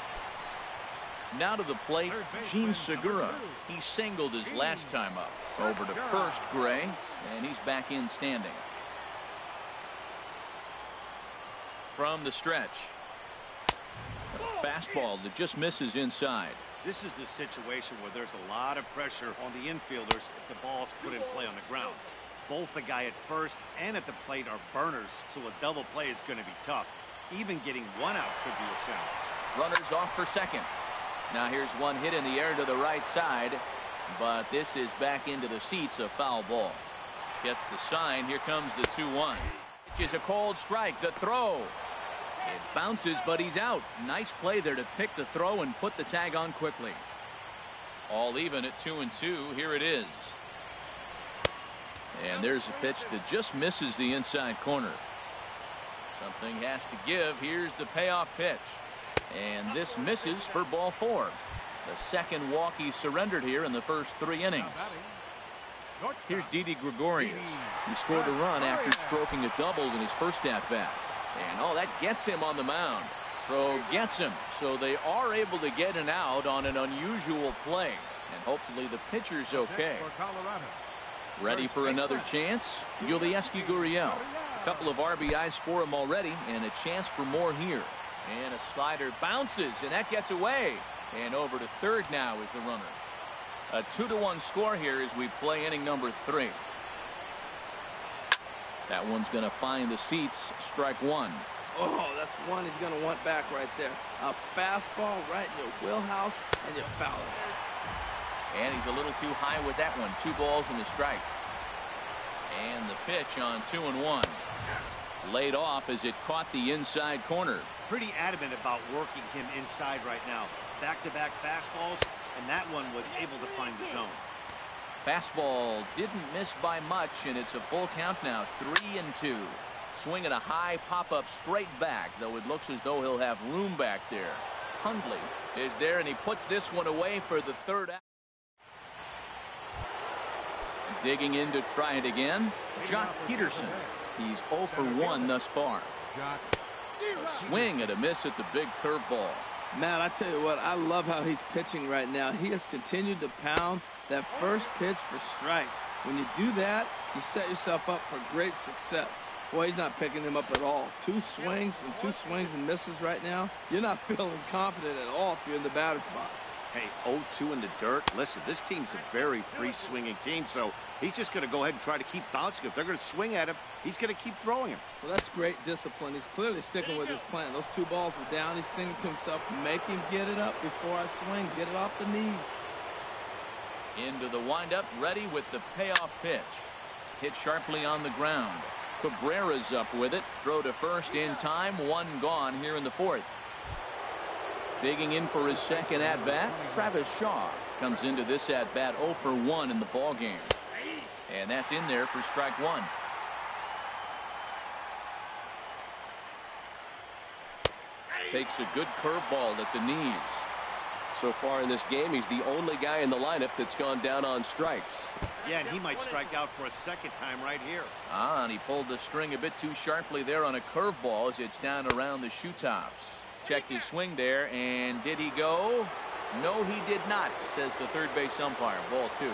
Now to the plate, Gene Segura. He singled his last time up. Over to first, Gray, and he's back in standing. From the stretch. A fastball that just misses inside. This is the situation where there's a lot of pressure on the infielders if the ball's put in play on the ground. Both the guy at first and at the plate are burners, so a double play is going to be tough. Even getting 1 out could be a challenge. Runners off for second. Now here's one hit in the air to the right side, but this is back into the seats, a foul ball. Gets the sign. Here comes the 2-1. Which is a cold strike. The throw. It bounces, but he's out. Nice play there to pick the throw and put the tag on quickly. All even at 2-2. Here it is. And there's a pitch that just misses the inside corner. Something has to give. Here's the payoff pitch. And this misses for ball 4. The second walk he surrendered here in the first 3 innings. Here's Didi Gregorius. He scored a run after stroking a double in his first at-bat. And oh, that gets him on the mound. Throw gets him. So they are able to get an out on an unusual play. And hopefully the pitcher's okay. Ready for another chance? Yulieski Gurriel. A couple of RBIs for him already, and a chance for more here. And a slider bounces, and that gets away. And over to third now is the runner. A 2-1 score here as we play inning number 3. That one's going to find the seats. Strike 1. Oh, that's one he's going to want back right there. A fastball right in your wheelhouse, and you foul it. And he's a little too high with that one. 2 balls and a strike. And the pitch on 2-1. Laid off as it caught the inside corner. Pretty adamant about working him inside right now. Back-to-back fastballs, and that one was able to find the zone. Fastball didn't miss by much, and it's a full count now. 3-2. Swinging a high pop-up straight back, though it looks as though he'll have room back there. Hundley is there, and he puts this one away for the third out. Digging in to try it again, Jock Peterson. He's 0 for 1 thus far. A swing and a miss at the big curveball. Matt, I tell you what, I love how he's pitching right now. He has continued to pound that first pitch for strikes. When you do that, you set yourself up for great success. Boy, he's not picking him up at all. 2 swings and misses right now. You're not feeling confident at all if you're in the batter's box. Hey, 0-2 in the dirt. Listen, this team's a very free-swinging team, so he's just going to go ahead and try to keep bouncing. If they're going to swing at him, he's going to keep throwing him. Well, that's great discipline. He's clearly sticking with his plan. Those 2 balls were down. He's thinking to himself, make him get it up before I swing. Get it off the knees. Into the windup, ready with the payoff pitch. Hit sharply on the ground. Cabrera's up with it. Throw to first in time. 1 gone here in the 4th. Digging in for his second at-bat, Travis Shaw comes into this at-bat 0 for 1 in the ballgame. And that's in there for strike 1. Takes a good curveball at the knees. So far in this game, he's the only guy in the lineup that's gone down on strikes. Yeah, and he might strike out for a second time right here. And he pulled the string a bit too sharply there on a curveball as it's down around the shoe tops. Checked his swing there, and did he go? No, he did not, says the third base umpire. Ball 2.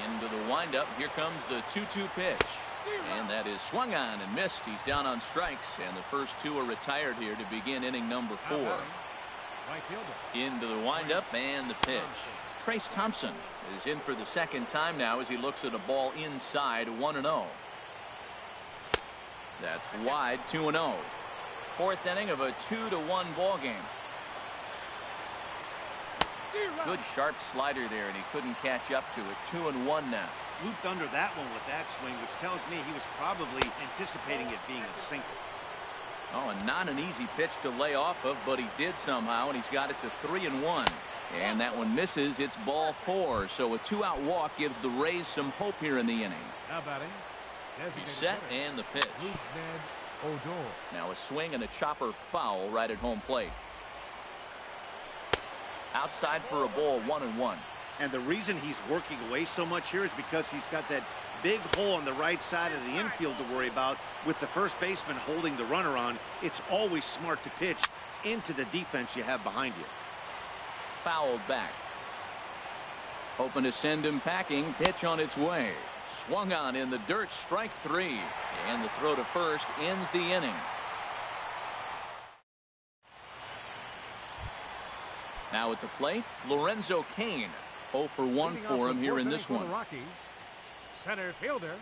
Into the windup. Here comes the 2-2 pitch. And that is swung on and missed. He's down on strikes, and the first 2 are retired here to begin inning number 4. Into the windup and the pitch. Trace Thompson is in for the second time now as he looks at a ball inside 1-0. That's wide 2-0. 4th inning of a 2-1 ball game. Good sharp slider there, and he couldn't catch up to it. 2-1 now. Looped under that one with that swing, which tells me he was probably anticipating it being a single. Oh, and not an easy pitch to lay off of, but he did somehow, and he's got it to 3-1. And that one misses. It's ball 4. So a 2-out walk gives the Rays some hope here in the inning. Now batting. He's set and the pitch. Now a swing and a chopper foul right at home plate. Outside for a ball, 1-1. And the reason he's working away so much here is because he's got that big hole on the right side of the infield to worry about. With the first baseman holding the runner on, it's always smart to pitch into the defense you have behind you. Fouled back. Hoping to send him packing. Pitch on its way. Swung on in the dirt. Strike 3. And the throw to first ends the inning. Now at the plate, Lorenzo Cain. 0 for 1 for him here in this one. Center fielder,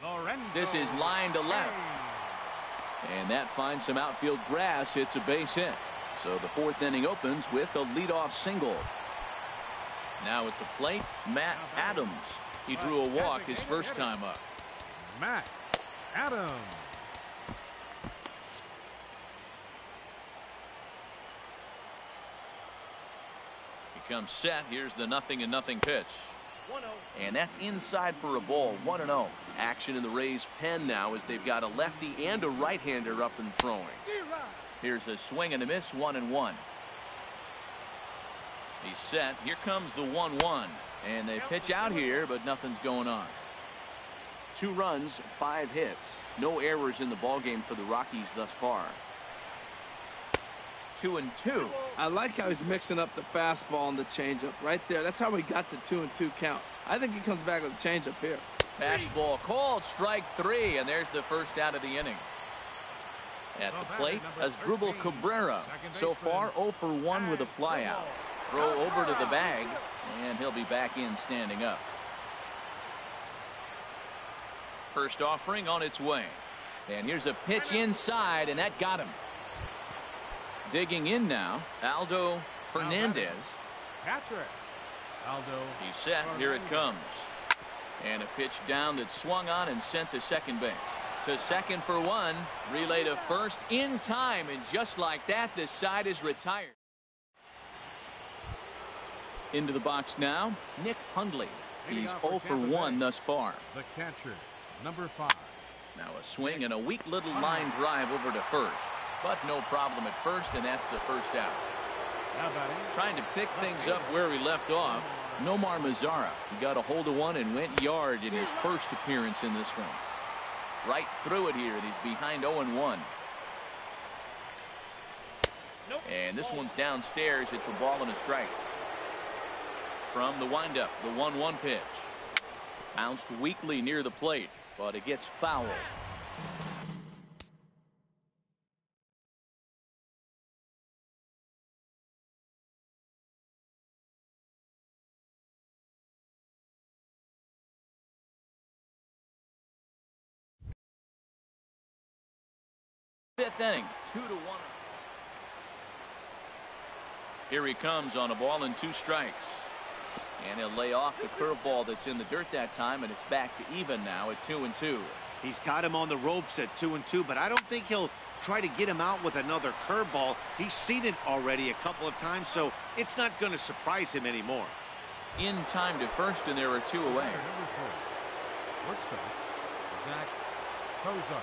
Lorenzo. This is line to left. And that finds some outfield grass. It's a base hit. So the 4th inning opens with a leadoff single. Now at the plate, Matt Adams. He drew a walk his first time up. Matt Adams. He comes set. Here's the 0-0 pitch. And that's inside for a ball. 1-0. Action in the Rays' pen now as they've got a lefty and a right-hander up and throwing. Here's a swing and a miss. 1-1. He's set. Here comes the 1-1. And they pitch out here, but nothing's going on. 2 runs, 5 hits. No errors in the ballgame for the Rockies thus far. 2-2. I like how he's mixing up the fastball and the changeup right there. That's how we got the 2-2 count. I think he comes back with a changeup here. Fastball called, strike 3, and there's the first out of the inning. At the plate, Asdrubal Cabrera. So far, 0 for 1 with a flyout. Throw over to the bag, and he'll be back in standing up. First offering on its way. And here's a pitch inside, and that got him. Digging in now, Aldo Fernandez. Catcher. Aldo. He's set. Here it comes. And a pitch down that swung on and sent to second base. To second for 1. Relay to first in time. And just like that, the side is retired. Into the box now, Nick Hundley. He's 0 for 1 thus far. The catcher, number 5. Now a swing and a weak little line drive over to first. But no problem at first, and that's the first out. Trying to pick things up where he left off, Nomar Mazara. He got a hold of one and went yard in his first appearance in this one. Right through it here, and he's behind 0-1. And this one's downstairs. It's a ball and a strike. From the windup, the 1-1 pitch. Bounced weakly near the plate, but it gets foul. Fifth inning, 2-1. Here he comes on a ball and 2 strikes. And he'll lay off the curveball that's in the dirt that time, and it's back to even now at 2-2. He's got him on the ropes at 2-2, but I don't think he'll try to get him out with another curveball. He's seen it already a couple of times, so it's not going to surprise him anymore. In time to first, and there are 2 away. Zach Kozar.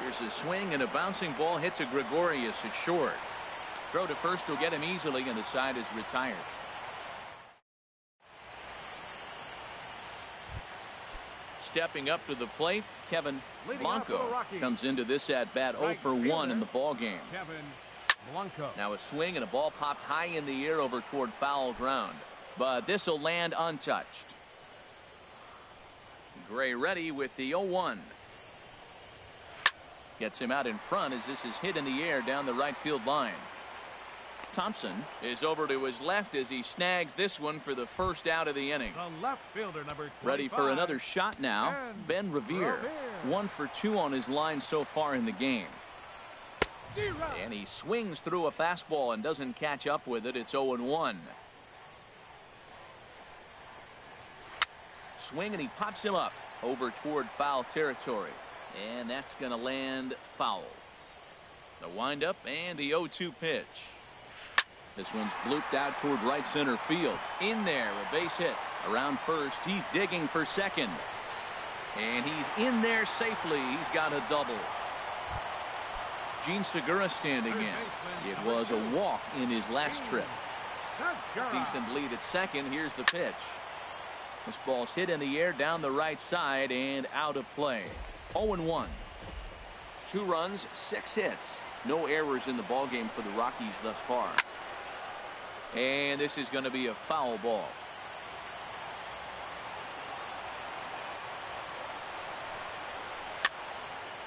Here's a swing, and a bouncing ball hits a Gregorius at short. Throw to first will get him easily, and the side is retired. Stepping up to the plate, Kevin Blanco comes into this at bat 0 for 1 in the ball game. Kevin Blanco. Now a swing and a ball popped high in the air over toward foul ground, but this will land untouched. Gray ready with the 0-1. Gets him out in front as this is hit in the air down the right field line. Thompson is over to his left as he snags this one for the first out of the inning. The left fielder, number 25. Ready for another shot now. Ben Revere. 1 for 2 on his line so far in the game. And he swings through a fastball and doesn't catch up with it. It's 0-1. Swing, and he pops him up over toward foul territory. And that's going to land foul. The windup and the 0-2 pitch. This one's blooped out toward right center field. In there, a base hit. Around first, he's digging for second. And he's in there safely. He's got a double. Gene Segura standing in. It was a walk in his last trip. Decent lead at second. Here's the pitch. This ball's hit in the air down the right side and out of play. 0-1. 2 runs, 6 hits. No errors in the ballgame for the Rockies thus far. And this is going to be a foul ball.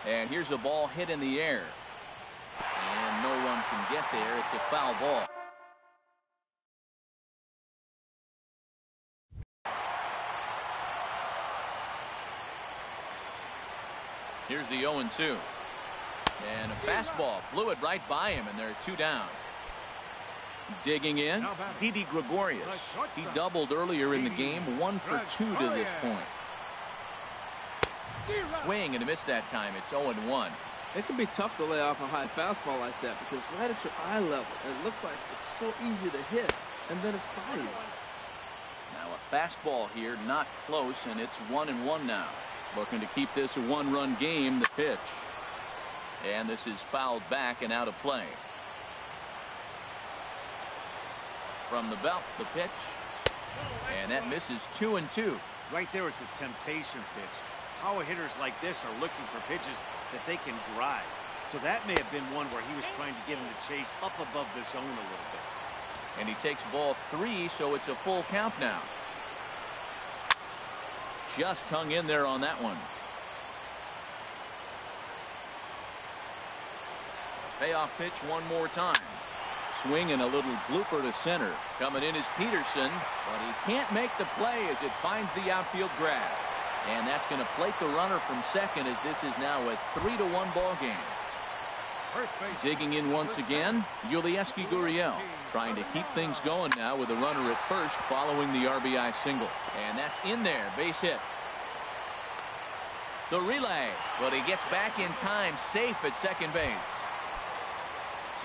And here's a ball hit in the air. And no one can get there. It's a foul ball. Here's the 0-2. And a fastball flew it right by him, and there are 2 down. Digging in, Didi Gregorius. He doubled earlier in the game, 1 for 2 to this point. Swing and a miss that time. It's 0-1. It can be tough to lay off a high fastball like that because right at your eye level, it looks like it's so easy to hit. and then it's by you. Now a fastball here, not close, and it's 1-1 now. Looking to keep this a one-run game. The pitch, and this is fouled back and out of play. From the belt, the pitch, and that misses 2-2. Right there is a temptation pitch. Power hitters like this are looking for pitches that they can drive. So that may have been one where he was trying to get him to chase up above the zone a little bit. And he takes ball 3, so it's a full count now. Just hung in there on that one. Payoff pitch one more time. Swing and a little blooper to center. Coming in is Peterson, but he can't make the play as it finds the outfield grass. And that's going to plate the runner from second, as this is now a 3-1 ball game. Digging in once again, Yulieski Gurriel, trying to keep things going now with a runner at first following the RBI single. And that's in there, base hit. The relay, but he gets back in time, safe at second base.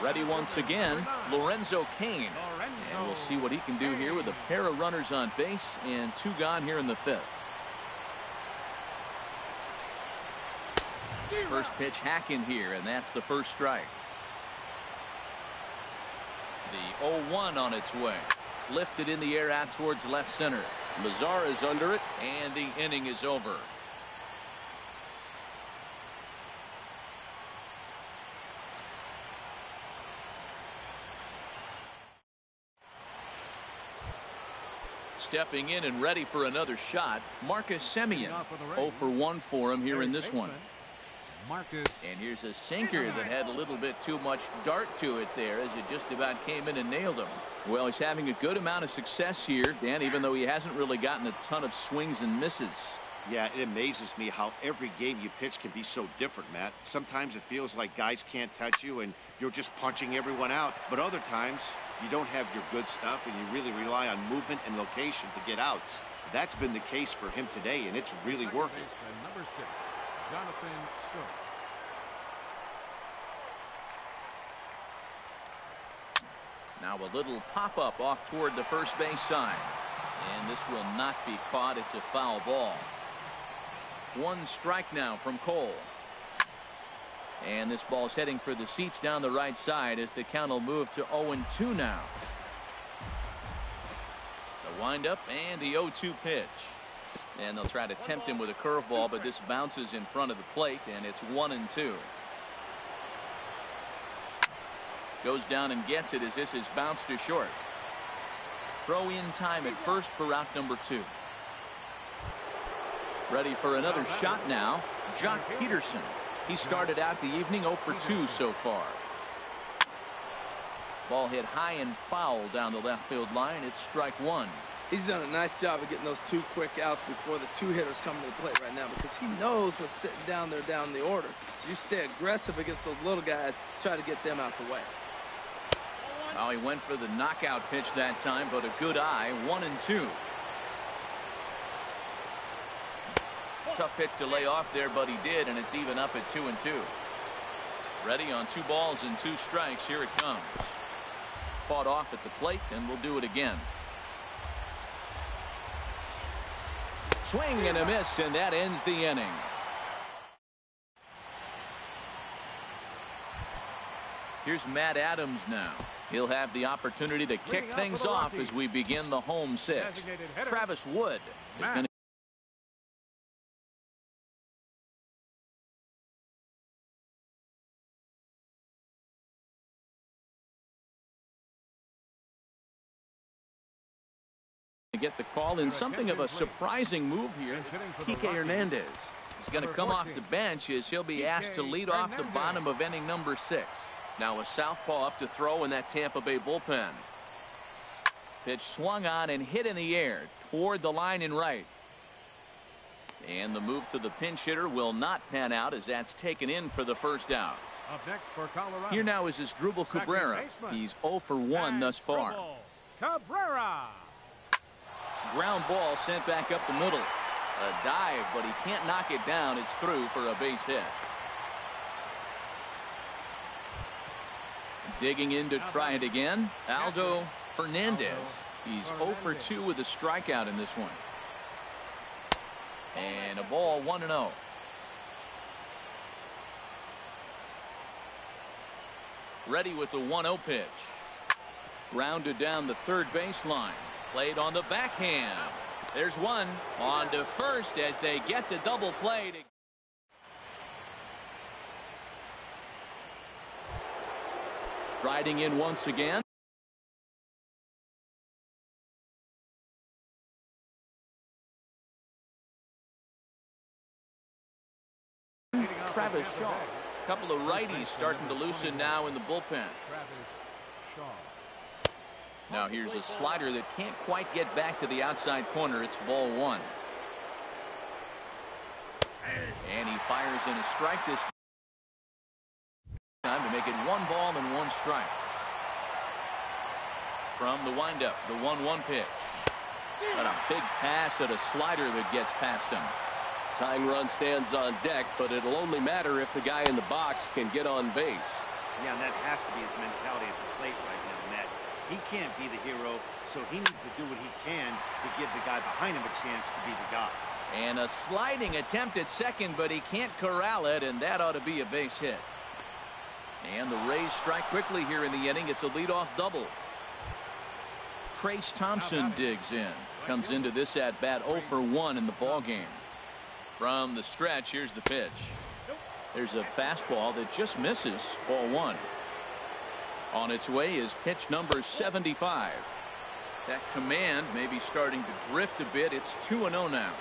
Ready once again, Lorenzo Cain. And we'll see what he can do here with a pair of runners on base and 2 gone here in the 5th. First pitch hacking here, and that's the first strike. The 0-1 on its way. Lifted in the air out towards left center. Lazar is under it, and the inning is over. Stepping in and ready for another shot, Marcus Semien. 0 for 1 for him here in this one. And here's a sinker that had a little bit too much dart to it there, as it just about came in and nailed him. Well, he's having a good amount of success here, Dan, even though he hasn't really gotten a ton of swings and misses. Yeah, it amazes me how every game you pitch can be so different, Matt. Sometimes it feels like guys can't touch you and you're just punching everyone out. But other times you don't have your good stuff and you really rely on movement and location to get outs. That's been the case for him today, and it's really working. Number 6, Jonathan Stokes. Now a little pop-up off toward the first base side. And this will not be caught. It's a foul ball. 1 strike now from Cole. And this ball's heading for the seats down the right side as the count will move to 0-2 now. The windup and the 0-2 pitch. And they'll try to tempt him with a curveball, but this bounces in front of the plate, and it's 1-2. Goes down and gets it as this is bounced to short. Throw in time at first for out number 2. Ready for another shot now, Jock Peterson. He started out the evening 0 for 2 so far. Ball hit high and foul down the left field line. It's strike 1. He's done a nice job of getting those 2 quick outs before the 2 hitters come to the plate right now, because he knows what's sitting down there down the order. So you stay aggressive against those little guys, try to get them out the way. Oh, he went for the knockout pitch that time, but a good eye. 1-2. Tough pitch to lay off there, but he did, and it's even up at 2-2. Ready on 2 balls and 2 strikes. Here it comes. Fought off at the plate, and we'll do it again. Swing and a miss, and that ends the inning. Here's Matt Adams now. He'll have the opportunity to kick things off as we begin the home 6th. Travis Wood is going to get the call in something of a surprising move here. Kike Hernandez is going to come off the bench as he'll be asked to lead off the bottom of inning number 6. Now a southpaw up to throw in that Tampa Bay bullpen. Pitch swung on and hit in the air toward the line in right. And the move to the pinch hitter will not pan out as that's taken in for the first out. Up next for Colorado. Here now is Asdrubal Cabrera. He's 0 for 1 thus far. Cabrera. Ground ball sent back up the middle. A dive, but he can't knock it down. It's through for a base hit. Digging in to try it again, Aldo Hernandez. He's 0 for 2 with a strikeout in this one. And a ball 1-0. Ready with the 1-0 pitch. Grounded down the third baseline. Played on the backhand. There's one. On to first as they get the double play. Striding in once again. Travis Shaw. A couple of righties starting to loosen now in the bullpen. Now here's a slider that can't quite get back to the outside corner. It's ball 1. And he fires in a strike this time to make it 1 ball and 1 strike. From the windup, the 1-1 pitch. And a big pass at a slider that gets past him. Tying run stands on deck, but it'll only matter if the guy in the box can get on base. Yeah, and that has to be his mentality at the plate right now, Matt. He can't be the hero, so he needs to do what he can to give the guy behind him a chance to be the guy. And a sliding attempt at second, but he can't corral it, and that ought to be a base hit. And the Rays strike quickly here in the inning. It's a leadoff double. Trace Thompson digs in. Comes into this at-bat 0 for 1 in the ballgame. From the stretch, here's the pitch. There's a fastball that just misses. Ball 1. On its way is pitch number 75. That command may be starting to drift a bit. It's 2-0 now.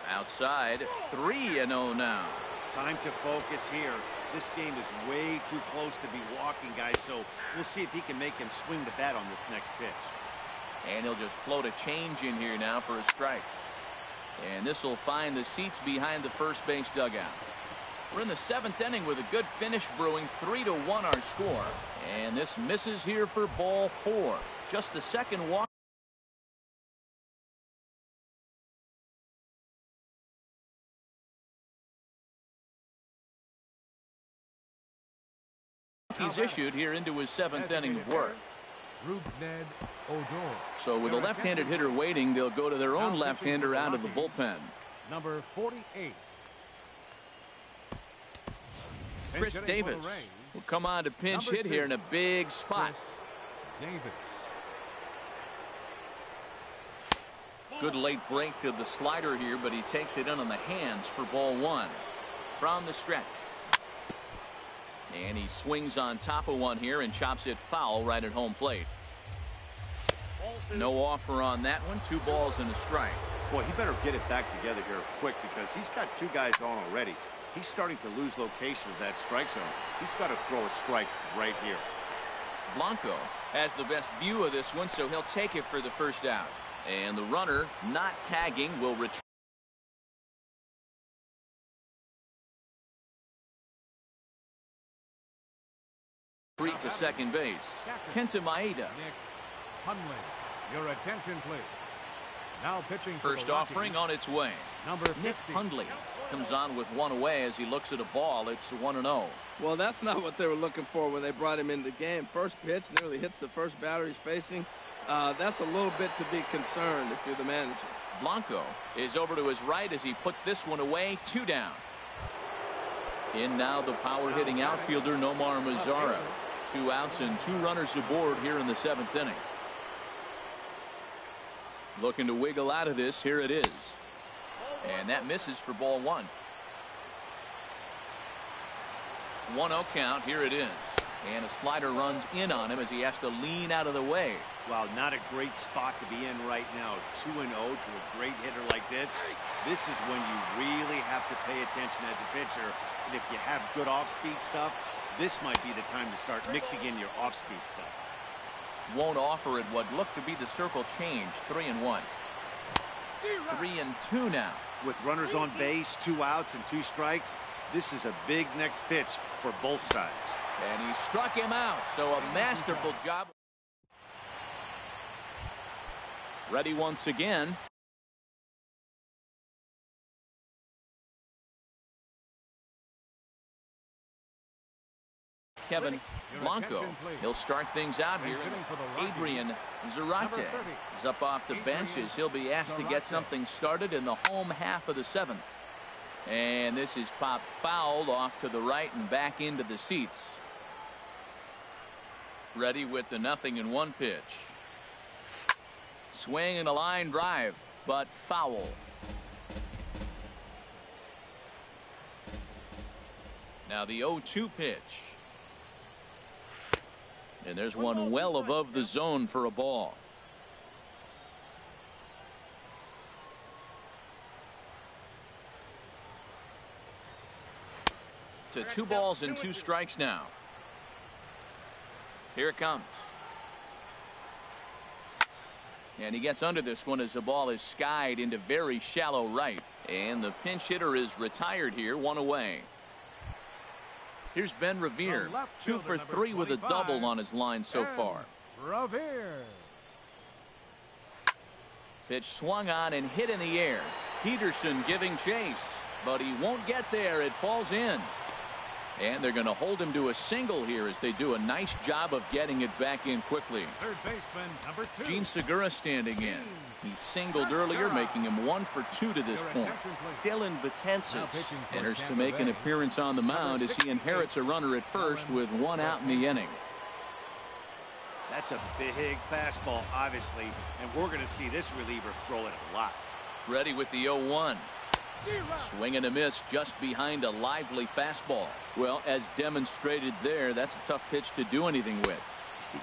Outside, 3-0 now. Time to focus here. This game is way too close to be walking, guys, so we'll see if he can make him swing the bat on this next pitch. And he'll just float a change in here now for a strike. And this will find the seats behind the first base dugout. We're in the 7th inning with a good finish brewing. 3-1 our score. And this misses here for ball 4. Just the second walk. He's issued here into his 7th inning of work. So with a left-handed hitter waiting, they'll go to their own left-hander out of the bullpen. Number 48. Chris Davis will come on to pinch hit here in a big spot. Good late break to the slider here, but he takes it in on the hands for ball 1. From the stretch. And he swings on top of one here and chops it foul right at home plate. No offer on that one. 2 balls and a strike. Boy, he better get it back together here quick because he's got 2 guys on already. He's starting to lose location of that strike zone. He's got to throw a strike right here. Blanco has the best view of this one, so he'll take it for the first out. And the runner, not tagging, will return. To second base. Kenta Maeda. Your attention, please. Now pitching. First offering on its way. Nick Hundley comes on with 1 away as he looks at a ball. It's 1-0. Well, that's not what they were looking for when they brought him into the game. First pitch nearly hits the first batter he's facing. That's a little bit to be concerned if you're the manager. Blanco is over to his right as he puts this one away. 2 down. In now the power hitting outfielder Nomar Mazara. 2 outs and 2 runners aboard here in the 7th inning. Looking to wiggle out of this. Here it is. And that misses for ball 1. 1-0 count. Here it is. And a slider runs in on him as he has to lean out of the way. Wow, not a great spot to be in right now. 2-0 to a great hitter like this. This is when you really have to pay attention as a pitcher. And if you have good off-speed stuff, this might be the time to start mixing in your off-speed stuff. Won't offer it what looked to be the circle change. 3-1. 3-2 now. With runners on base, 2 outs and 2 strikes, this is a big next pitch for both sides. And he struck him out. So a masterful job. Ready once again. Kevin Blanco. He'll start things out here. Adrian Zarate is up off the bench as he'll be asked to get something started in the home half of the seventh. And this is popped fouled off to the right and back into the seats. Ready with the 0-1 pitch. Swing and a line drive, but foul. Now the 0-2 pitch. And there's one well above the zone for a ball. To 2 balls and 2 strikes now. Here it comes. And he gets under this one as the ball is skied into very shallow right. And the pinch hitter is retired here, 1 away. Here's Ben Revere, 2 for 3 with a double on his line so far. Revere. Pitch swung on and hit in the air. Peterson giving chase, but he won't get there. It falls in. And they're going to hold him to a single here as they do a nice job of getting it back in quickly. Third baseman, number 2. Gene Segura standing in. He singled earlier, making him 1 for 2 to this point. Dylan Betances enters to make an appearance on the mound as he inherits a runner at first with 1 out in the inning. That's a big fastball, obviously, and we're going to see this reliever throw it a lot. Ready with the 0-1. Swing and a miss just behind a lively fastball. Well, as demonstrated there, that's a tough pitch to do anything with.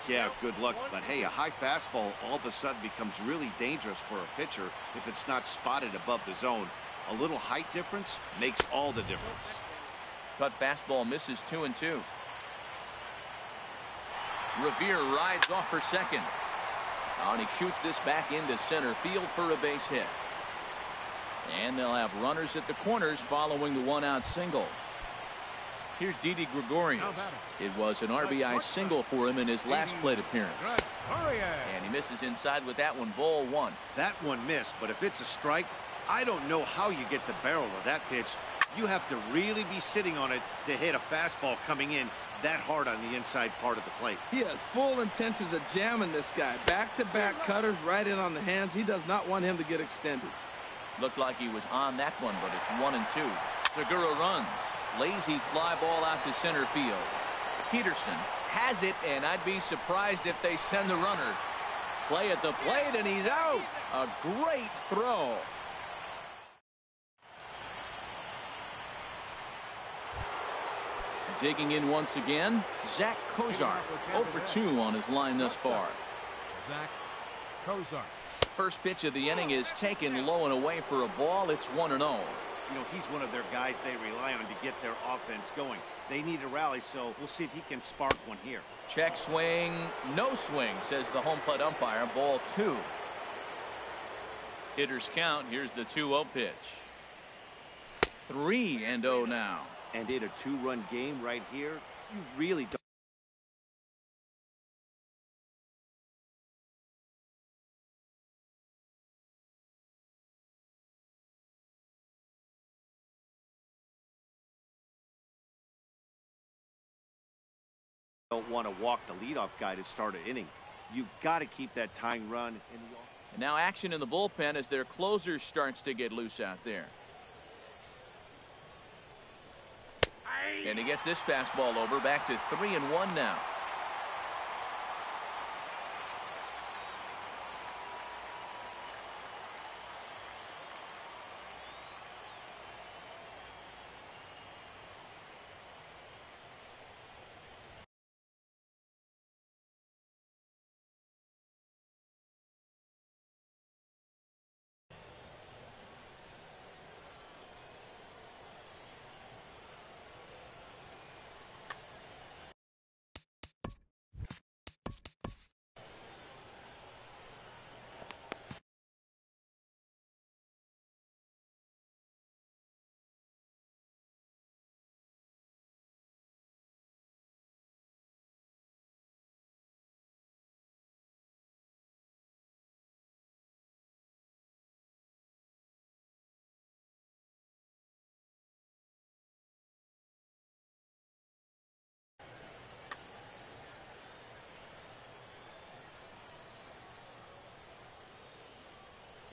Yeah, good luck. But hey, a high fastball all of a sudden becomes really dangerous for a pitcher if it's not spotted above the zone. A little height difference makes all the difference. Cut fastball misses 2-2. Revere rides off for second. And he shoots this back into center field for a base hit. And they'll have runners at the corners following the 1-out single. Here's Didi Gregorius. It was an RBI single for him in his last plate appearance. And he misses inside with that one, ball 1. That one missed, but if it's a strike, I don't know how you get the barrel of that pitch. You have to really be sitting on it to hit a fastball coming in that hard on the inside part of the plate. He has full intentions of jamming this guy. Back-to-back cutters right in on the hands. He does not want him to get extended. Looked like he was on that one, but it's 1-2. Segura runs. Lazy fly ball out to center field. Peterson has it, and I'd be surprised if they send the runner. Play at the plate, and he's out. A great throw. Digging in once again, Zach Kozar, 0 for 2 on his line thus far. Zach Kozar. First pitch of the inning is taken low and away for a ball. It's 1-0. You know, he's one of their guys they rely on to get their offense going. They need a rally, so we'll see if he can spark one here. Check swing, no swing, says the home plate umpire. Ball 2. Hitters count. Here's the 2-0 pitch. 3-0 now. And in a 2-run game right here, you really don't want to walk the leadoff guy to start an inning. You've got to keep that tying run in the off. And now action in the bullpen as their closer starts to get loose out there. And he gets this fastball over, back to 3-1 now.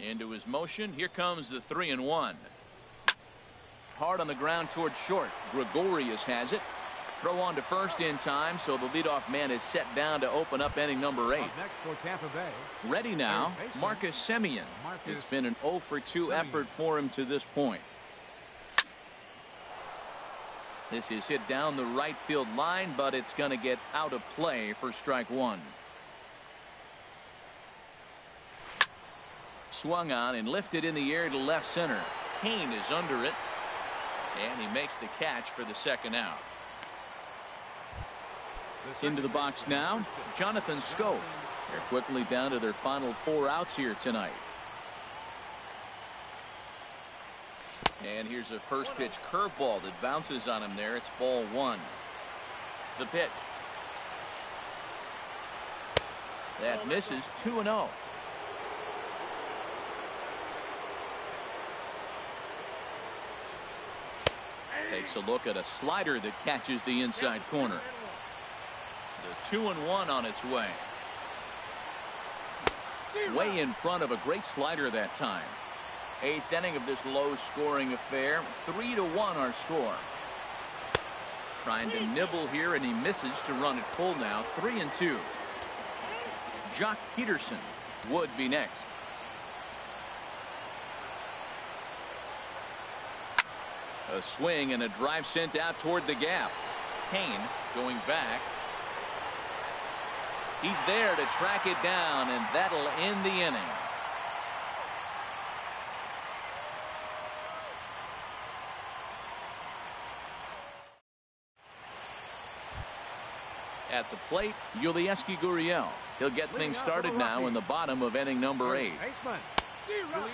Into his motion. Here comes the 3-1. Hard on the ground towards short. Gregorius has it. Throw on to first in time, so the leadoff man is set down to open up inning number 8. Next for Tampa Bay. Ready now, Marcus Semien. It's been an 0 for 2 effort for him to this point. This is hit down the right field line, but it's going to get out of play for strike 1. Swung on and lifted in the air to left center. Kane is under it, and he makes the catch for the second out. Into the box now, Jonathan Schoop. They're quickly down to their final 4 outs here tonight. And here's a first pitch curveball that bounces on him there. It's ball 1. The pitch. That misses. 2-0. Takes a look at a slider that catches the inside corner. The 2-1 on its way. Way in front of a great slider that time. 8th inning of this low-scoring affair. 3-1 our score. Trying to nibble here, and he misses to run it full now. 3-2. Jock Peterson would be next. A swing and a drive sent out toward the gap. Kane going back. He's there to track it down, and that'll end the inning. At the plate, Yulieski Gurriel. He'll get things started now in the bottom of inning number 8.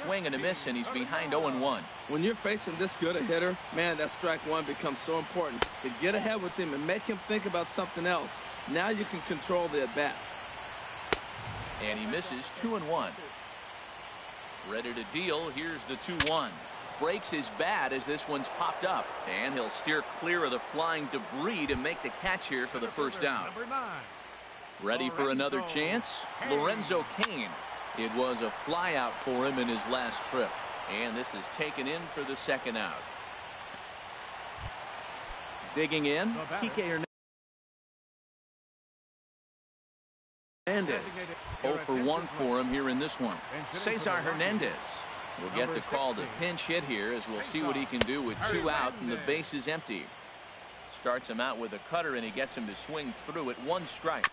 Swing and a miss, and he's behind 0-1. When you're facing this good a hitter, man, that strike 1 becomes so important. To get ahead with him and make him think about something else. Now you can control the at-bat. And he misses. 2-1. Ready to deal. Here's the 2-1. Breaks his bat as this one's popped up, and he'll steer clear of the flying debris to make the catch here for the first out. Ready for another chance? Lorenzo Cain. It was a fly out for him in his last trip, and this is taken in for the second out. Digging in, Kike Hernandez. 0 for 1 for him here in this one. Cesar Hernandez will get the call to pinch hit here, as we'll see what he can do with 2 out and the base is empty. Starts him out with a cutter, and he gets him to swing through it. 1 strike.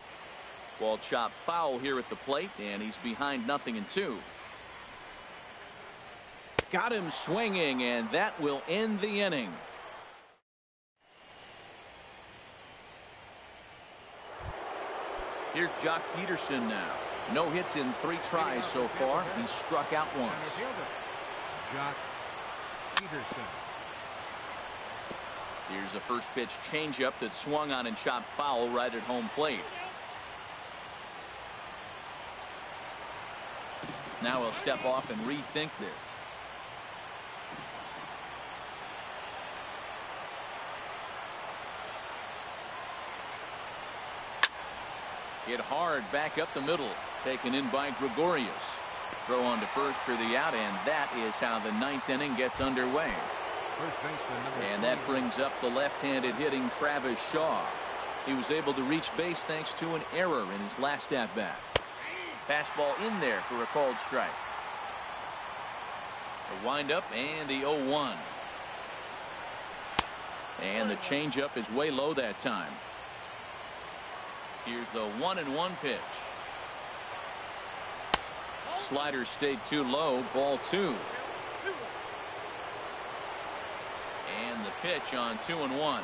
Ball chopped foul here at the plate, and he's behind 0-2. Got him swinging, and that will end the inning. Here's Jock Peterson now. No hits in 3 tries so far. He struck out once. Jock Peterson. Here's a first pitch changeup that swung on and chopped foul right at home plate. Now he'll step off and rethink this. Hit hard back up the middle. Taken in by Gregorius. Throw on to first for the out, and that is how the 9th inning gets underway. And that brings up the left-handed hitting Travis Shaw. He was able to reach base thanks to an error in his last at-bat. Fastball in there for a called strike. The windup and the 0-1. And the changeup is way low that time. Here's the 1-1 pitch. Slider stayed too low. Ball 2. And the pitch on 2-1.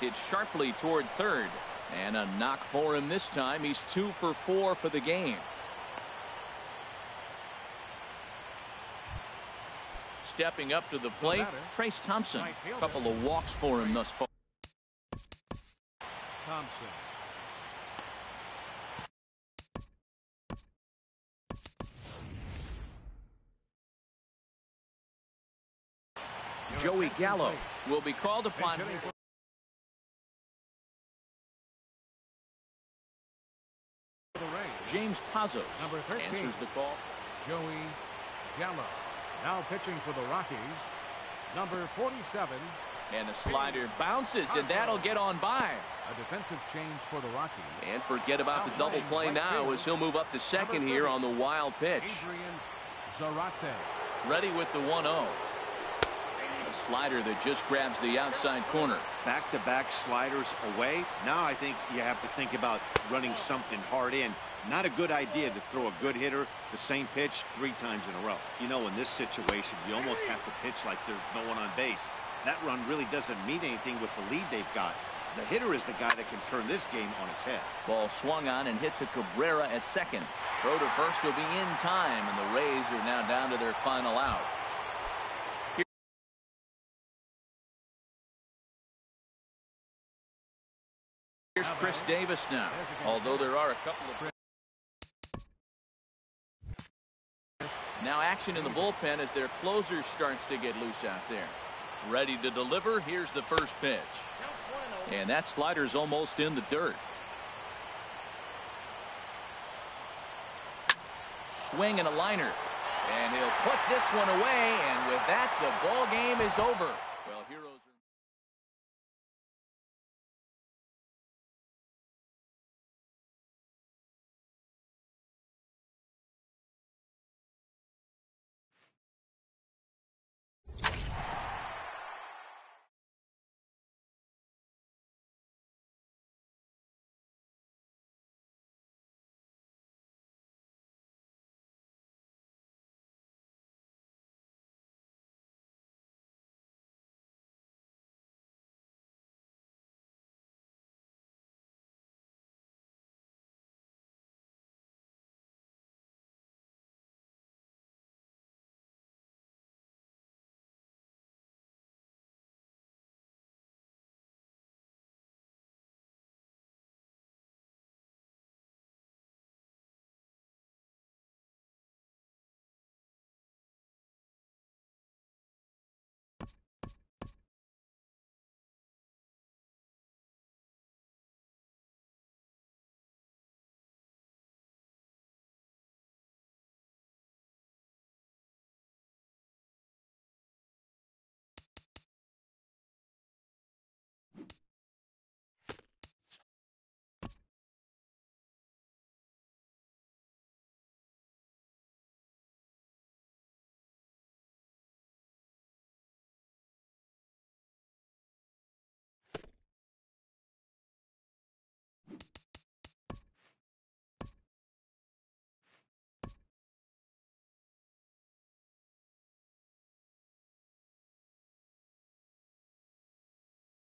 Hit sharply toward third. And a knock for him this time. He's 2 for 4 for the game. Stepping up to the plate, Trace Thompson. A couple of walks for him thus far. Thompson. Joey Gallo will be called upon. James Pazos Number 13. answers the call. Joey Gallo. Now pitching for the Rockies, number 47. And the slider bounces, and that'll get on by. A defensive change for the Rockies. And forget about the double play now as he'll move up to second here on the wild pitch. Adrian Zarate. Ready with the 1-0. A slider that just grabs the outside corner. Back-to-back sliders away. Now I think you have to think about running something hard in. Not a good idea to throw a good hitter the same pitch 3 times in a row. You know, in this situation, you almost have to pitch like there's no one on base. That run really doesn't mean anything with the lead they've got. The hitter is the guy that can turn this game on its head. Ball swung on and hit to Cabrera at second. Throw to first will be in time, and the Rays are now down to their final out. Here's Chris Davis now, although there are a couple of... Now action in the bullpen as their closer starts to get loose out there. Ready to deliver. Here's the first pitch. And that slider's almost in the dirt. Swing and a liner. And he'll put this one away. And with that, the ball game is over.